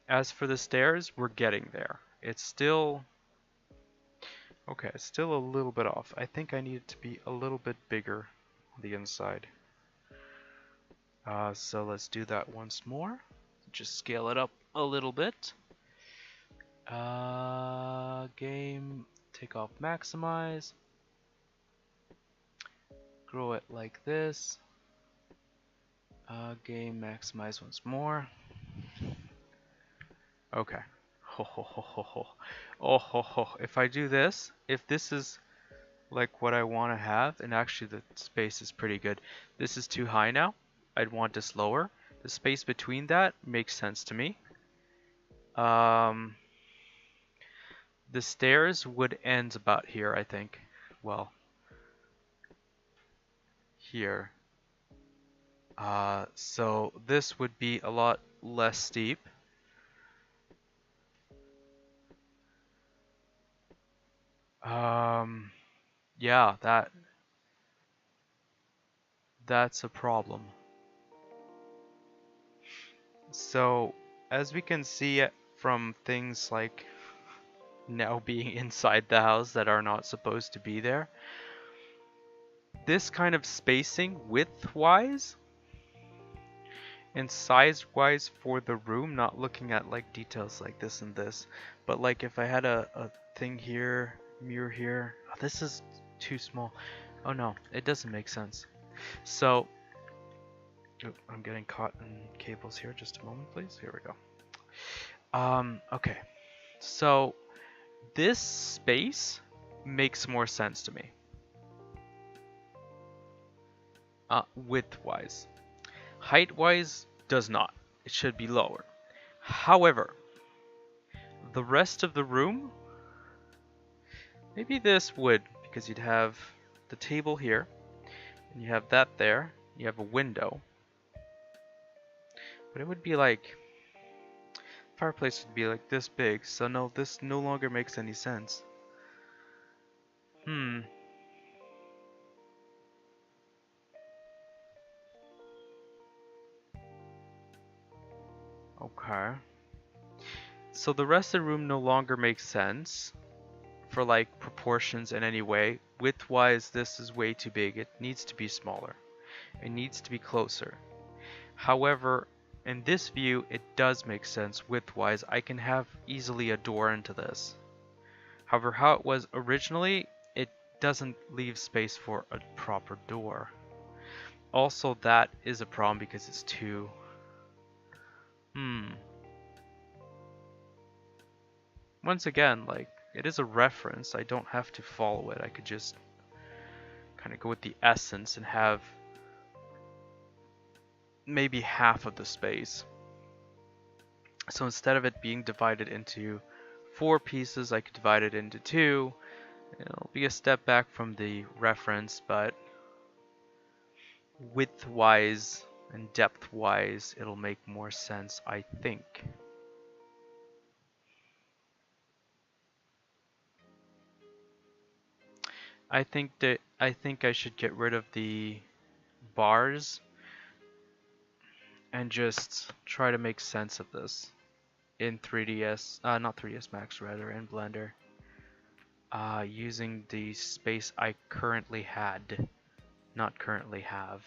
As for the stairs, we're getting there. It's still okay, it's still a little bit off. I think I need it to be a little bit bigger on the inside. So let's do that once more. Just scale it up a little bit. Game, take off maximize. Grow it like this. Game, maximize once more. Okay. Ho ho ho ho ho. Oh ho ho. If I do this, if this is like what I want to have, and actually the space is pretty good. This is too high now. I'd want this lower. The space between that makes sense to me. The stairs would end about here, I think. Well, here. So this would be a lot less steep. Yeah, that's a problem. So, as we can see from things like now being inside the house that are not supposed to be there, this kind of spacing width-wise and size-wise for the room, not looking at like details like this and this, but like if I had a thing here, mirror here, oh, this is too small. Oh no, it doesn't make sense. So, oh, I'm getting caught in cables here. Just a moment, please. Here we go. Okay. So, this space makes more sense to me. Width-wise. Height-wise, does not. It should be lower. However, the rest of the room, maybe this would, because you'd have the table here, and you have that there, you have a window. But it would be like, fireplace would be like this big, so no, this no longer makes any sense. Okay. So the rest of the room no longer makes sense for like proportions in any way. Width-wise, this is way too big. It needs to be smaller. It needs to be closer. However, in this view, it does make sense width-wise. I can have easily a door into this. However, how it was originally, it doesn't leave space for a proper door. Also, that is a problem because it's too... Once again, like, it is a reference. I don't have to follow it. I could just kind of go with the essence and have maybe half of the space. So instead of it being divided into 4 pieces, I could divide it into 2. It'll be a step back from the reference, but width-wise and depth-wise, it'll make more sense, I think. I think I should get rid of the bars and just try to make sense of this in 3ds, not 3ds Max rather, in Blender, using the space I currently had, not currently have,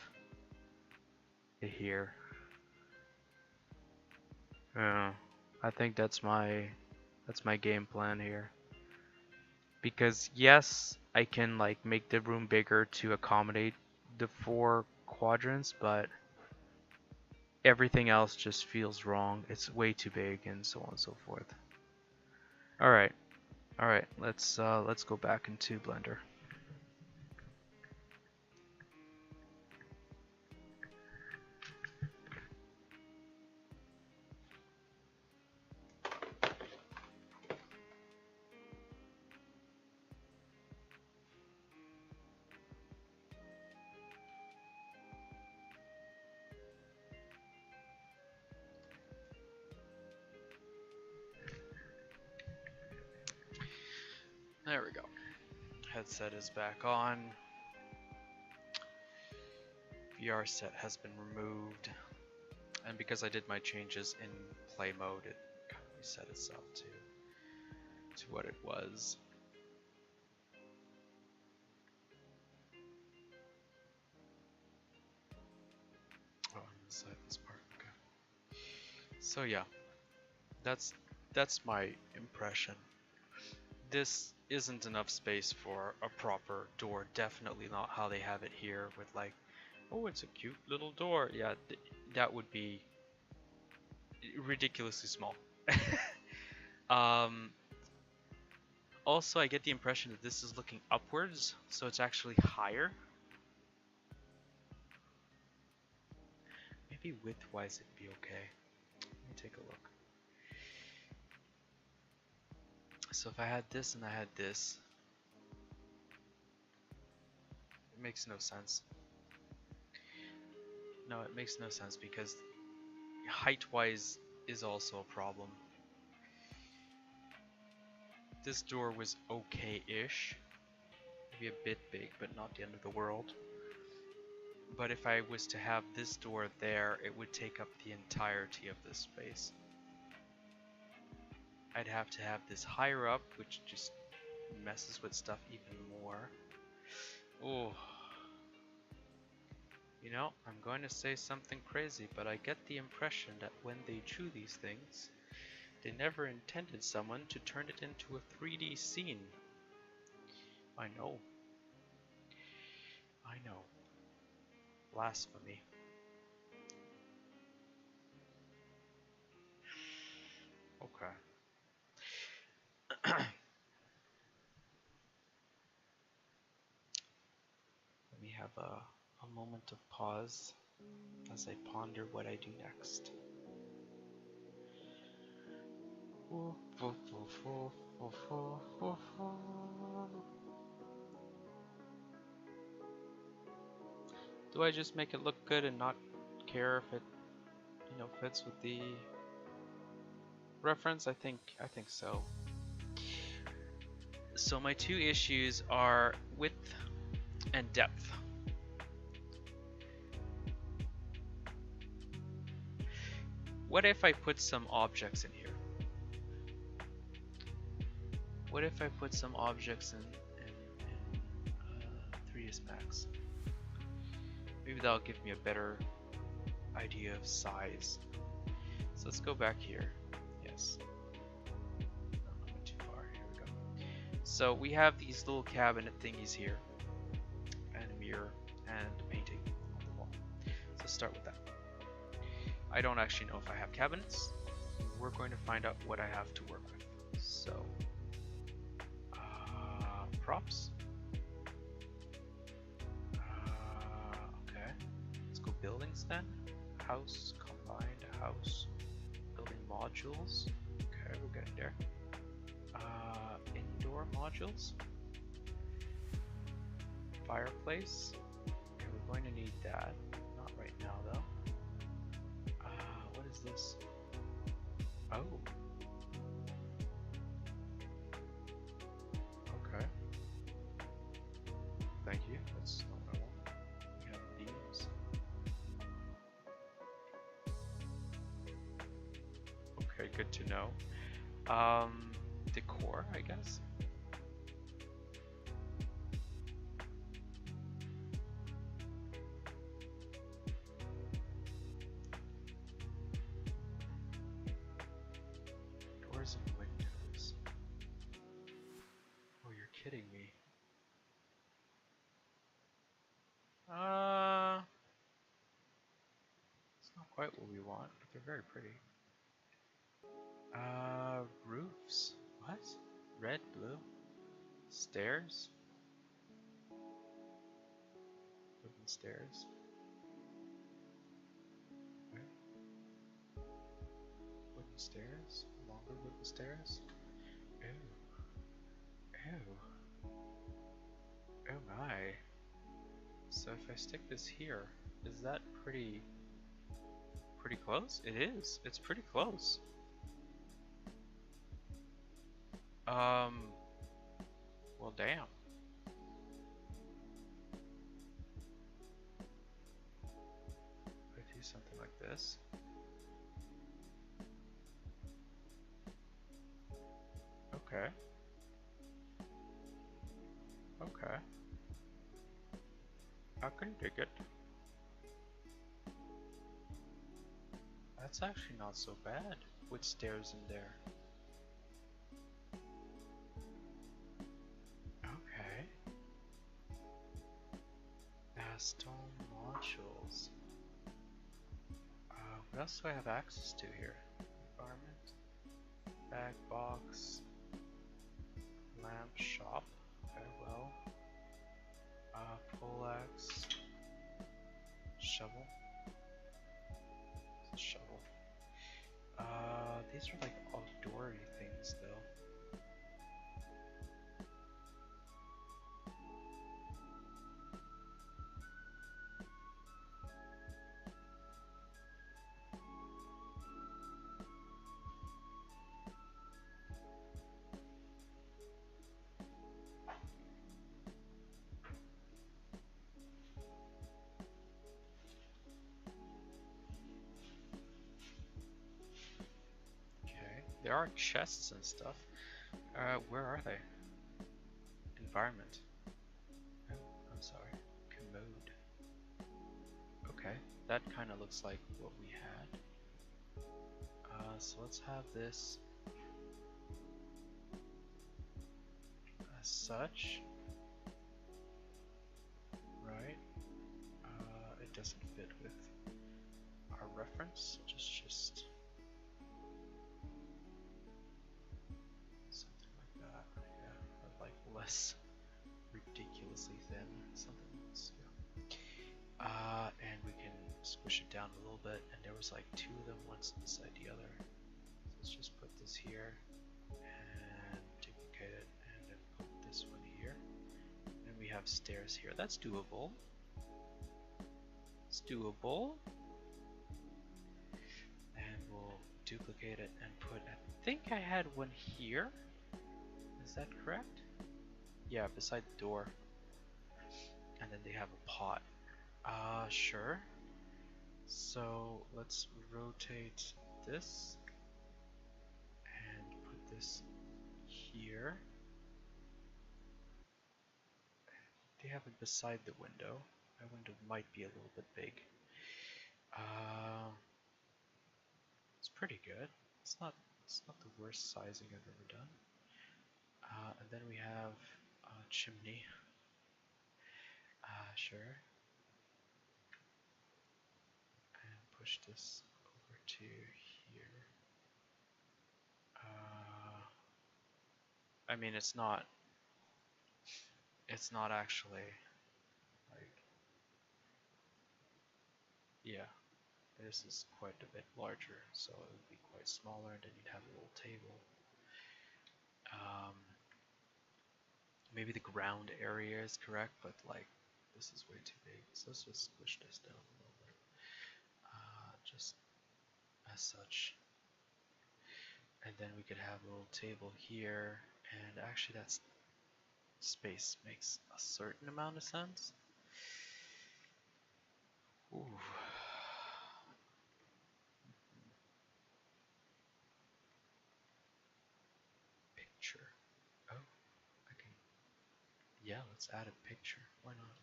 here. I think that's my game plan here. Because yes, I can like make the room bigger to accommodate the 4 quadrants, but everything else just feels wrong. It's way too big and so on and so forth. All right, let's go back into Blender. There we go. Headset is back on. VR set has been removed. And because I did my changes in play mode, it kind of reset itself to what it was. Oh, on the side of this part, okay. So yeah, that's my impression. This isn't enough space for a proper door. Definitely not how they have it here with like, oh, it's a cute little door. Yeah, that would be ridiculously small. Also, I get the impression that this is looking upwards, so it's actually higher. Maybe width-wise it'd be okay. Let me take a look. So if I had this and I had this, it makes no sense. No, it makes no sense because height-wise is also a problem. This door was okay-ish. Maybe a bit big, but not the end of the world. But if I was to have this door there, it would take up the entirety of this space. I'd have to have this higher up, which just messes with stuff even more. Oh. You know, I'm going to say something crazy, but I get the impression that when they drew these things, they never intended someone to turn it into a 3D scene. I know. I know. Blasphemy. Okay. Let me have a moment of pause as I ponder what I do next. Do I just make it look good and not care if it, you know, fits with the reference? I think so. So my 2 issues are width and depth. What if I put some objects in here? What if I put some objects in 3ds Max? Maybe that'll give me a better idea of size. So let's go back here. Yes. No, I went too far. Here we go. So we have these little cabinet thingies here, and a mirror, and a painting on the wall. So let's start with that. I don't actually know if I have cabinets. We're going to find out what I have to work with. So, props. Okay, let's go buildings then. House, combined house, building modules. Okay, we're getting there. Indoor modules. Fireplace. Okay, we're going to need that. Not right now though. What is this? Oh. Okay. Thank you. That's not what I want. We have these. Okay, good to know. Decor, I guess. Doors and windows. Oh, you're kidding me. It's not quite what we want, but they're very pretty. Roofs. What? Red, blue? Stairs? Wooden stairs. Okay. Wooden stairs? Longer wooden stairs? Ew. Ew. Oh my. So if I stick this here, is that pretty close? It is. It's pretty close. Well, damn. If I do something like this. Okay. Okay. I can dig it. That's actually not so bad with stairs in there. Okay. Stone modules. What else do I have access to here? Environment. Bag box. Lamp shop. Okay, well. Poleaxe. Shovel. Shovel. These are like outdoory things though. There are chests and stuff. Where are they? Environment. Oh, I'm sorry. Commode. Okay, that kind of looks like what we had. So let's have this as such. Right. It doesn't fit with our reference. So just less ridiculously thin, something else, yeah. And we can squish it down a little bit, and there was like two of them, one's inside the other. So let's just put this here, and duplicate it, and then put this one here. And we have stairs here, that's doable. It's doable. And we'll duplicate it and put, I think I had one here. Is that correct? Yeah, beside the door. And then they have a pot. Sure. So let's rotate this and put this here. They have it beside the window. My window might be a little bit big. It's pretty good. It's not the worst sizing I've ever done. And then we have a chimney. Sure. And push this over to here. I mean, it's not actually like, yeah, this is quite a bit larger, so it would be quite smaller, and then you'd have a little table. Maybe the ground area is correct, but like this is way too big, so let's just squish this down a little bit, just as such. And then we could have a little table here, and actually that space makes a certain amount of sense. Ooh. Picture. Oh, I can. Yeah, let's add a picture. Why not?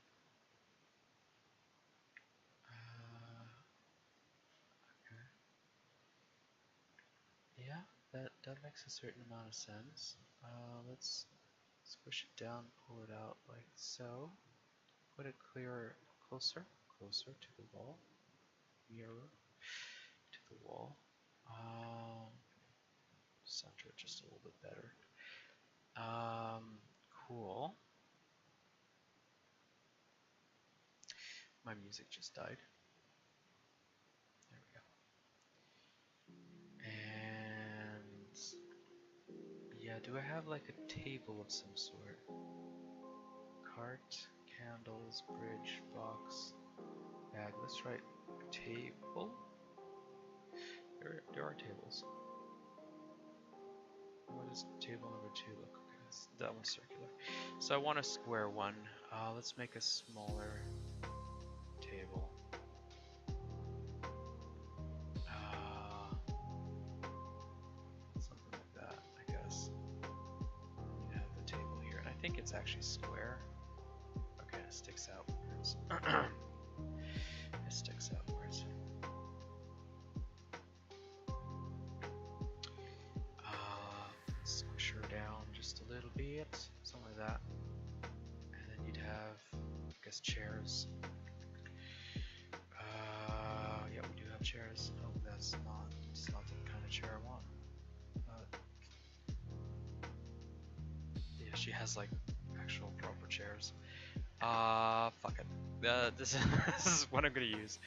Okay. Yeah, that makes a certain amount of sense. Let's squish it down, pull it out like so. Put it closer to the wall. Mirror to the wall. Center it just a little bit better. Cool. My music just died. There we go. And yeah, do I have like a table of some sort? Cart, candles, bridge, box, bag. Let's try table. There are tables. What does table number 2 look like? That one's circular. So I want a square one. Let's make a smaller table. Something like that, I guess. We have the table here, and I think it's actually square. Okay, it sticks outwards. It sticks outwards. Squish her down just a little bit, something like that. And then you'd have, I guess, chairs. Yeah, we do have chairs. Oh, it's not the kind of chair I want. Yeah, she has like actual proper chairs. Fuck it. This is what I'm gonna use.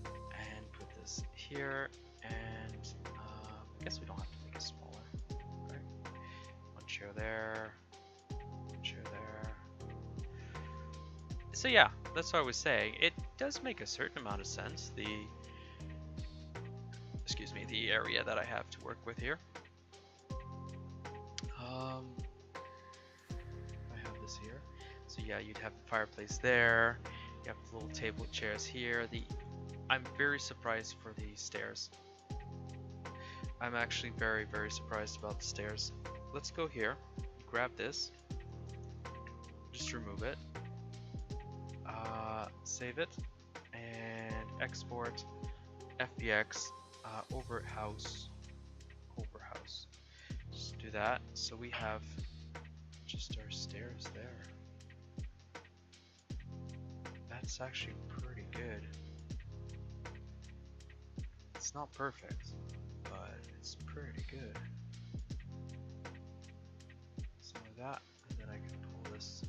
And put this here, and I guess we don't have to make it smaller. Okay. One chair there, one chair there. So yeah, that's what I was saying. It does make a certain amount of sense. The area that I have to work with here. I have this here. So yeah, you'd have the fireplace there. You have the little table chairs here. I'm very surprised for the stairs. I'm actually very, very surprised about the stairs. Let's go here, grab this, just remove it, save it, and export FBX over house. Just do that. So we have just our stairs there. That's actually pretty good. It's not perfect, but it's pretty good. Some of that, and then I can pull this.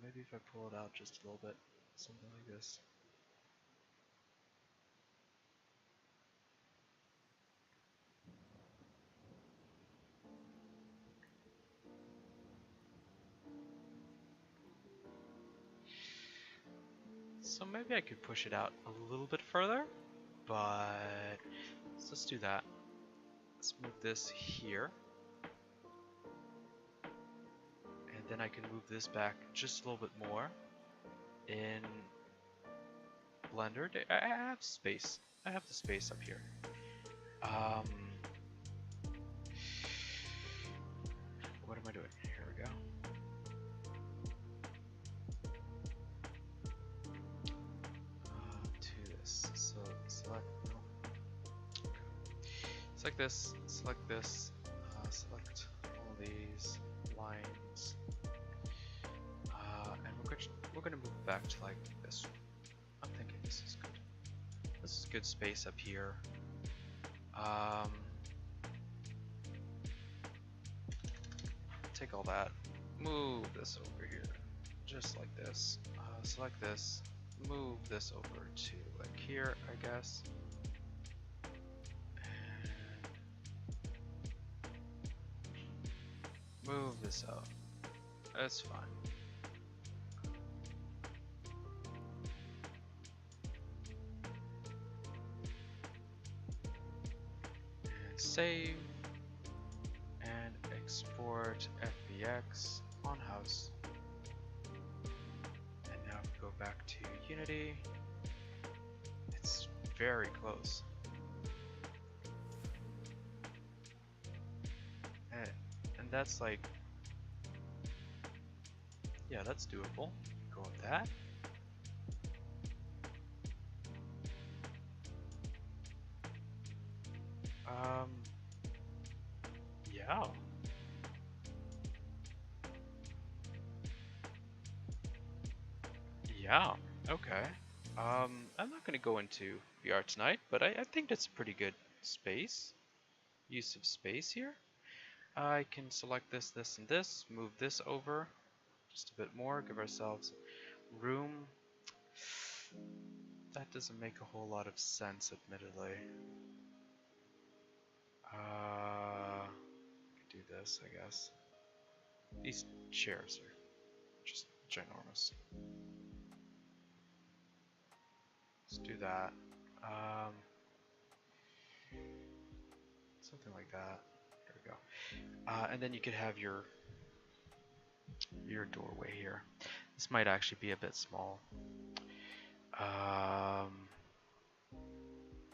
Maybe if I pull it out just a little bit, something like this. So maybe I could push it out a little bit further, but let's do that. Let's move this here. And then I can move this back just a little bit more in Blender. I have space. I have the space up here. What am I doing? Here we go. To this. So select. No. Select this. Select this. Select all these lines. And we're gonna move back to like this. I'm thinking this is good. This is good space up here. Take all that, move this over here, just like this. Select this, move this over to like here, I guess. And move this out. That's fine. And save. And export FBX on house. And now we go back to Unity. It's very close. And that's like, yeah, that's doable. Go with that. Yeah. Yeah, okay. I'm not going to go into VR tonight, but I think that's a pretty good space. Use of space here. I can select this, this, and this. Move this over just a bit more. Give ourselves room. That doesn't make a whole lot of sense, admittedly. Could do this, I guess. These chairs are just ginormous. Let's do that. Something like that. There we go. And then you could have your doorway here. This might actually be a bit small.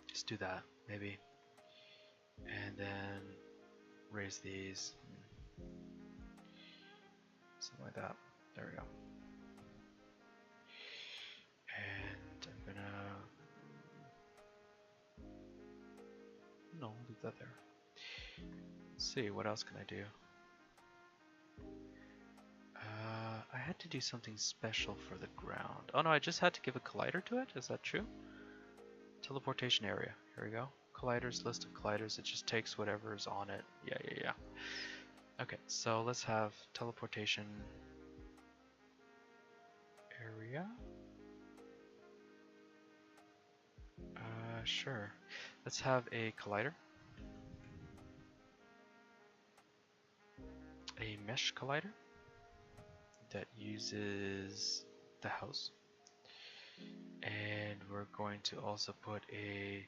Just do that, maybe. And then raise these. Something like that. There we go. And I'm gonna... No, leave that there. Let's see, what else can I do? I had to do something special for the ground. Oh no, I just had to give a collider to it? Is that true? Teleportation area. Here we go. Colliders, list of colliders. It just takes whatever is on it. Yeah. Okay, so let's have teleportation area. Sure. Let's have a collider. A mesh collider that uses the house. And we're going to also put a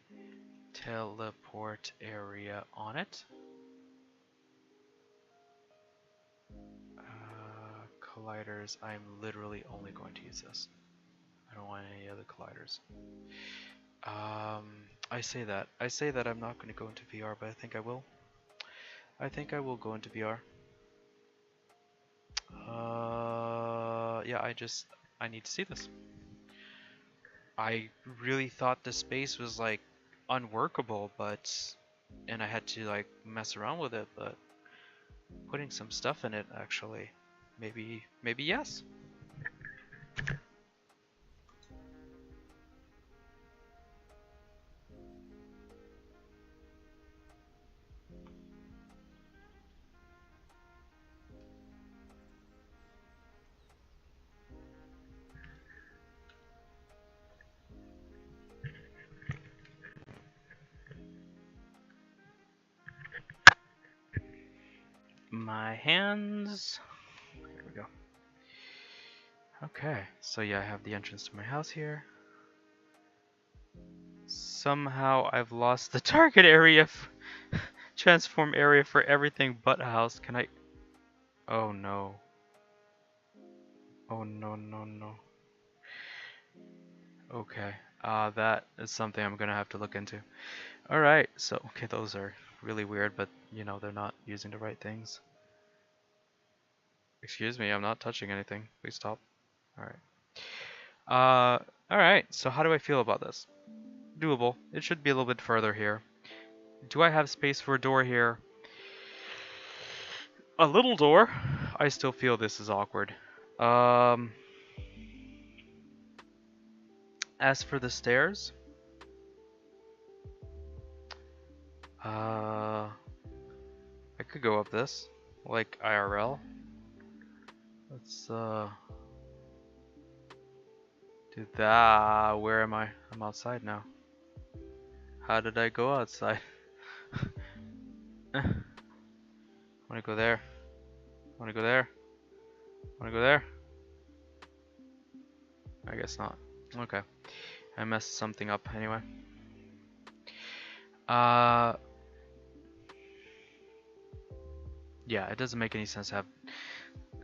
teleport area on it. Colliders, I'm literally only going to use this. I don't want any other colliders. I say that I'm not going to go into VR, but I think I will. I think I will go into VR. Yeah, I need to see this. I really thought the space was like unworkable, and I had to like mess around with it, but putting some stuff in it actually, maybe yes. My hands. Here we go. Okay, so yeah, I have the entrance to my house here. Somehow I've lost the target area, transform area for everything but house. Can I? Oh no. Oh no. Okay. That is something I'm gonna have to look into. Alright, so, okay, those are really weird, but, you know, they're not using the right things. Excuse me, I'm not touching anything. Please stop. Alright. Alright, so how do I feel about this? Doable. It should be a little bit further here. Do I have space for a door here? A little door? I still feel this is awkward. As for the stairs, I could go up this, like IRL. Let's do that. Where am I? I'm outside now. How did I go outside? Wanna go there? Wanna go there? Wanna go there? I guess not. Okay. I messed something up anyway. Yeah, it doesn't make any sense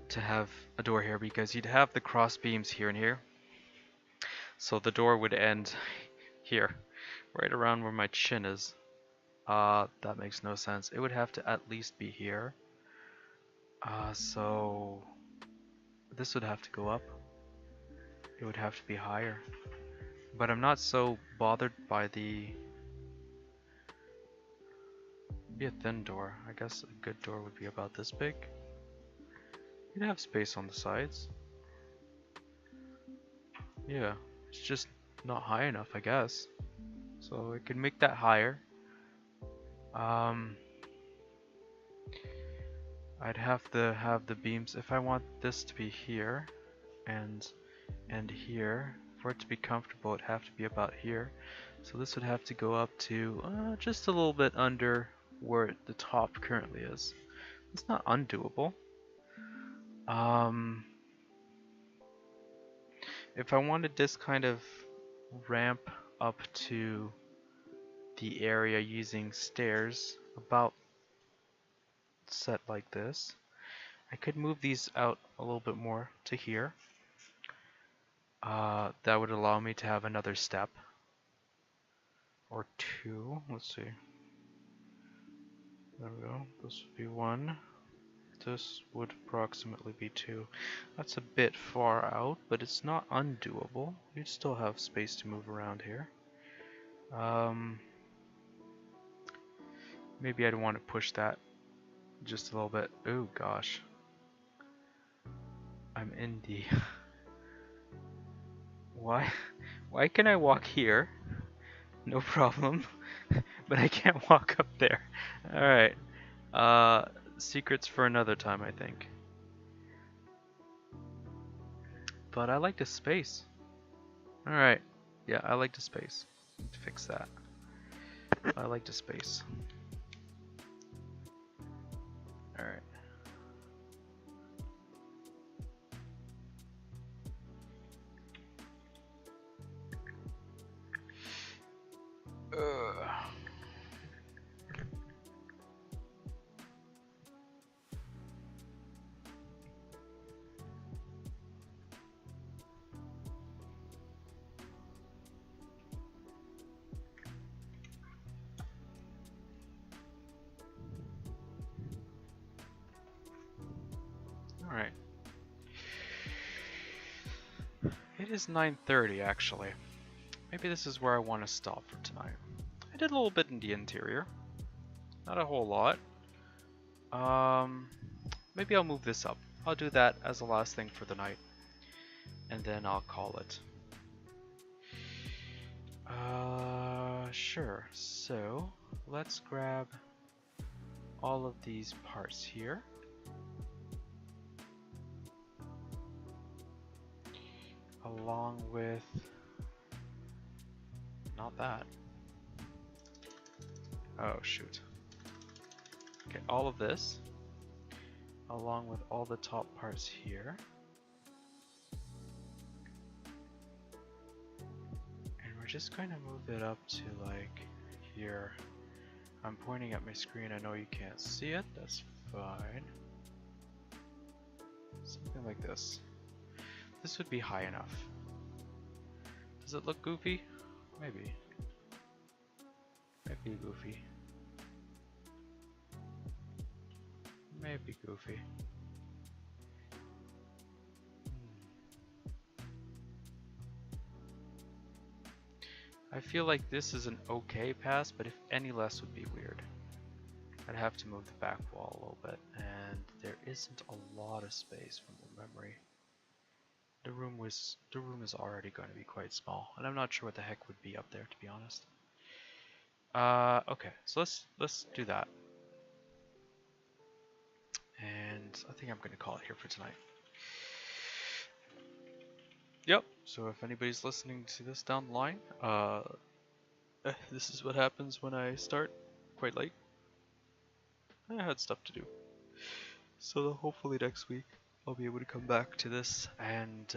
to have a door here because you'd have the cross beams here and here. So the door would end here, right around where my chin is. That makes no sense. It would have to at least be here. So this would have to go up. It would have to be higher. But I'm not so bothered by be a thin door. I guess a good door would be about this big. You'd have space on the sides. Yeah, it's just not high enough, I guess. So I can make that higher. I'd have to have the beams if I want this to be here and here. For it to be comfortable, it'd have to be about here. So this would have to go up to just a little bit under where the top currently is. It's not undoable. If I wanted this kind of ramp up to the area using stairs about set like this, I could move these out a little bit more to here. That would allow me to have another step or two. Let's see. There we go. This would be one. This would approximately be two. That's a bit far out, but it's not undoable. You'd still have space to move around here. Maybe I'd want to push that just a little bit. Oh gosh. I'm in the... Why can I walk here? No problem. But I can't walk up there. Alright. Secrets for another time, I think. But I like the space. Alright. Yeah, I like the space. Need to fix that. I like the space. Alright. Alright. It is 9:30 actually. Maybe this is where I want to stop for tonight. I did a little bit in the interior. Not a whole lot. Maybe I'll move this up. I'll do that as the last thing for the night. And then I'll call it. Sure. So, let's grab all of these parts here. Along with... not that. Oh, shoot. Okay, all of this. Along with all the top parts here. And we're just going to move it up to like here. I'm pointing at my screen, I know you can't see it, that's fine. Something like this. This would be high enough. Does it look goofy? Maybe. Maybe goofy. Maybe goofy. I feel like this is an okay pass, but if any less would be weird. I'd have to move the back wall a little bit, and there isn't a lot of space from memory. The room is already going to be quite small, and I'm not sure what the heck would be up there, to be honest. Okay, so let's do that. And I think I'm going to call it here for tonight. Yep, so if anybody's listening to this down the line, this is what happens when I start quite late. I had stuff to do. So hopefully next week I'll be able to come back to this and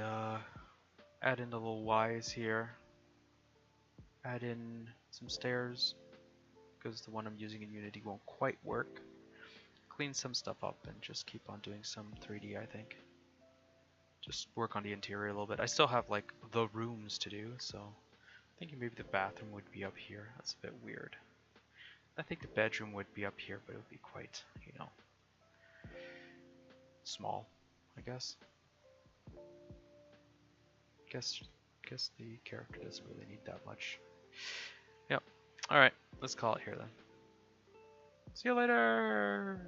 add in the little Ys here. Add in some stairs, because the one I'm using in Unity won't quite work. Clean some stuff up and just keep on doing some 3D, I think. Just work on the interior a little bit. I still have like the rooms to do, so thinking maybe the bathroom would be up here. That's a bit weird. I think the bedroom would be up here, but it would be quite, you know, small, I guess. Guess the character doesn't really need that much. Yep. Alright, let's call it here then. See you later!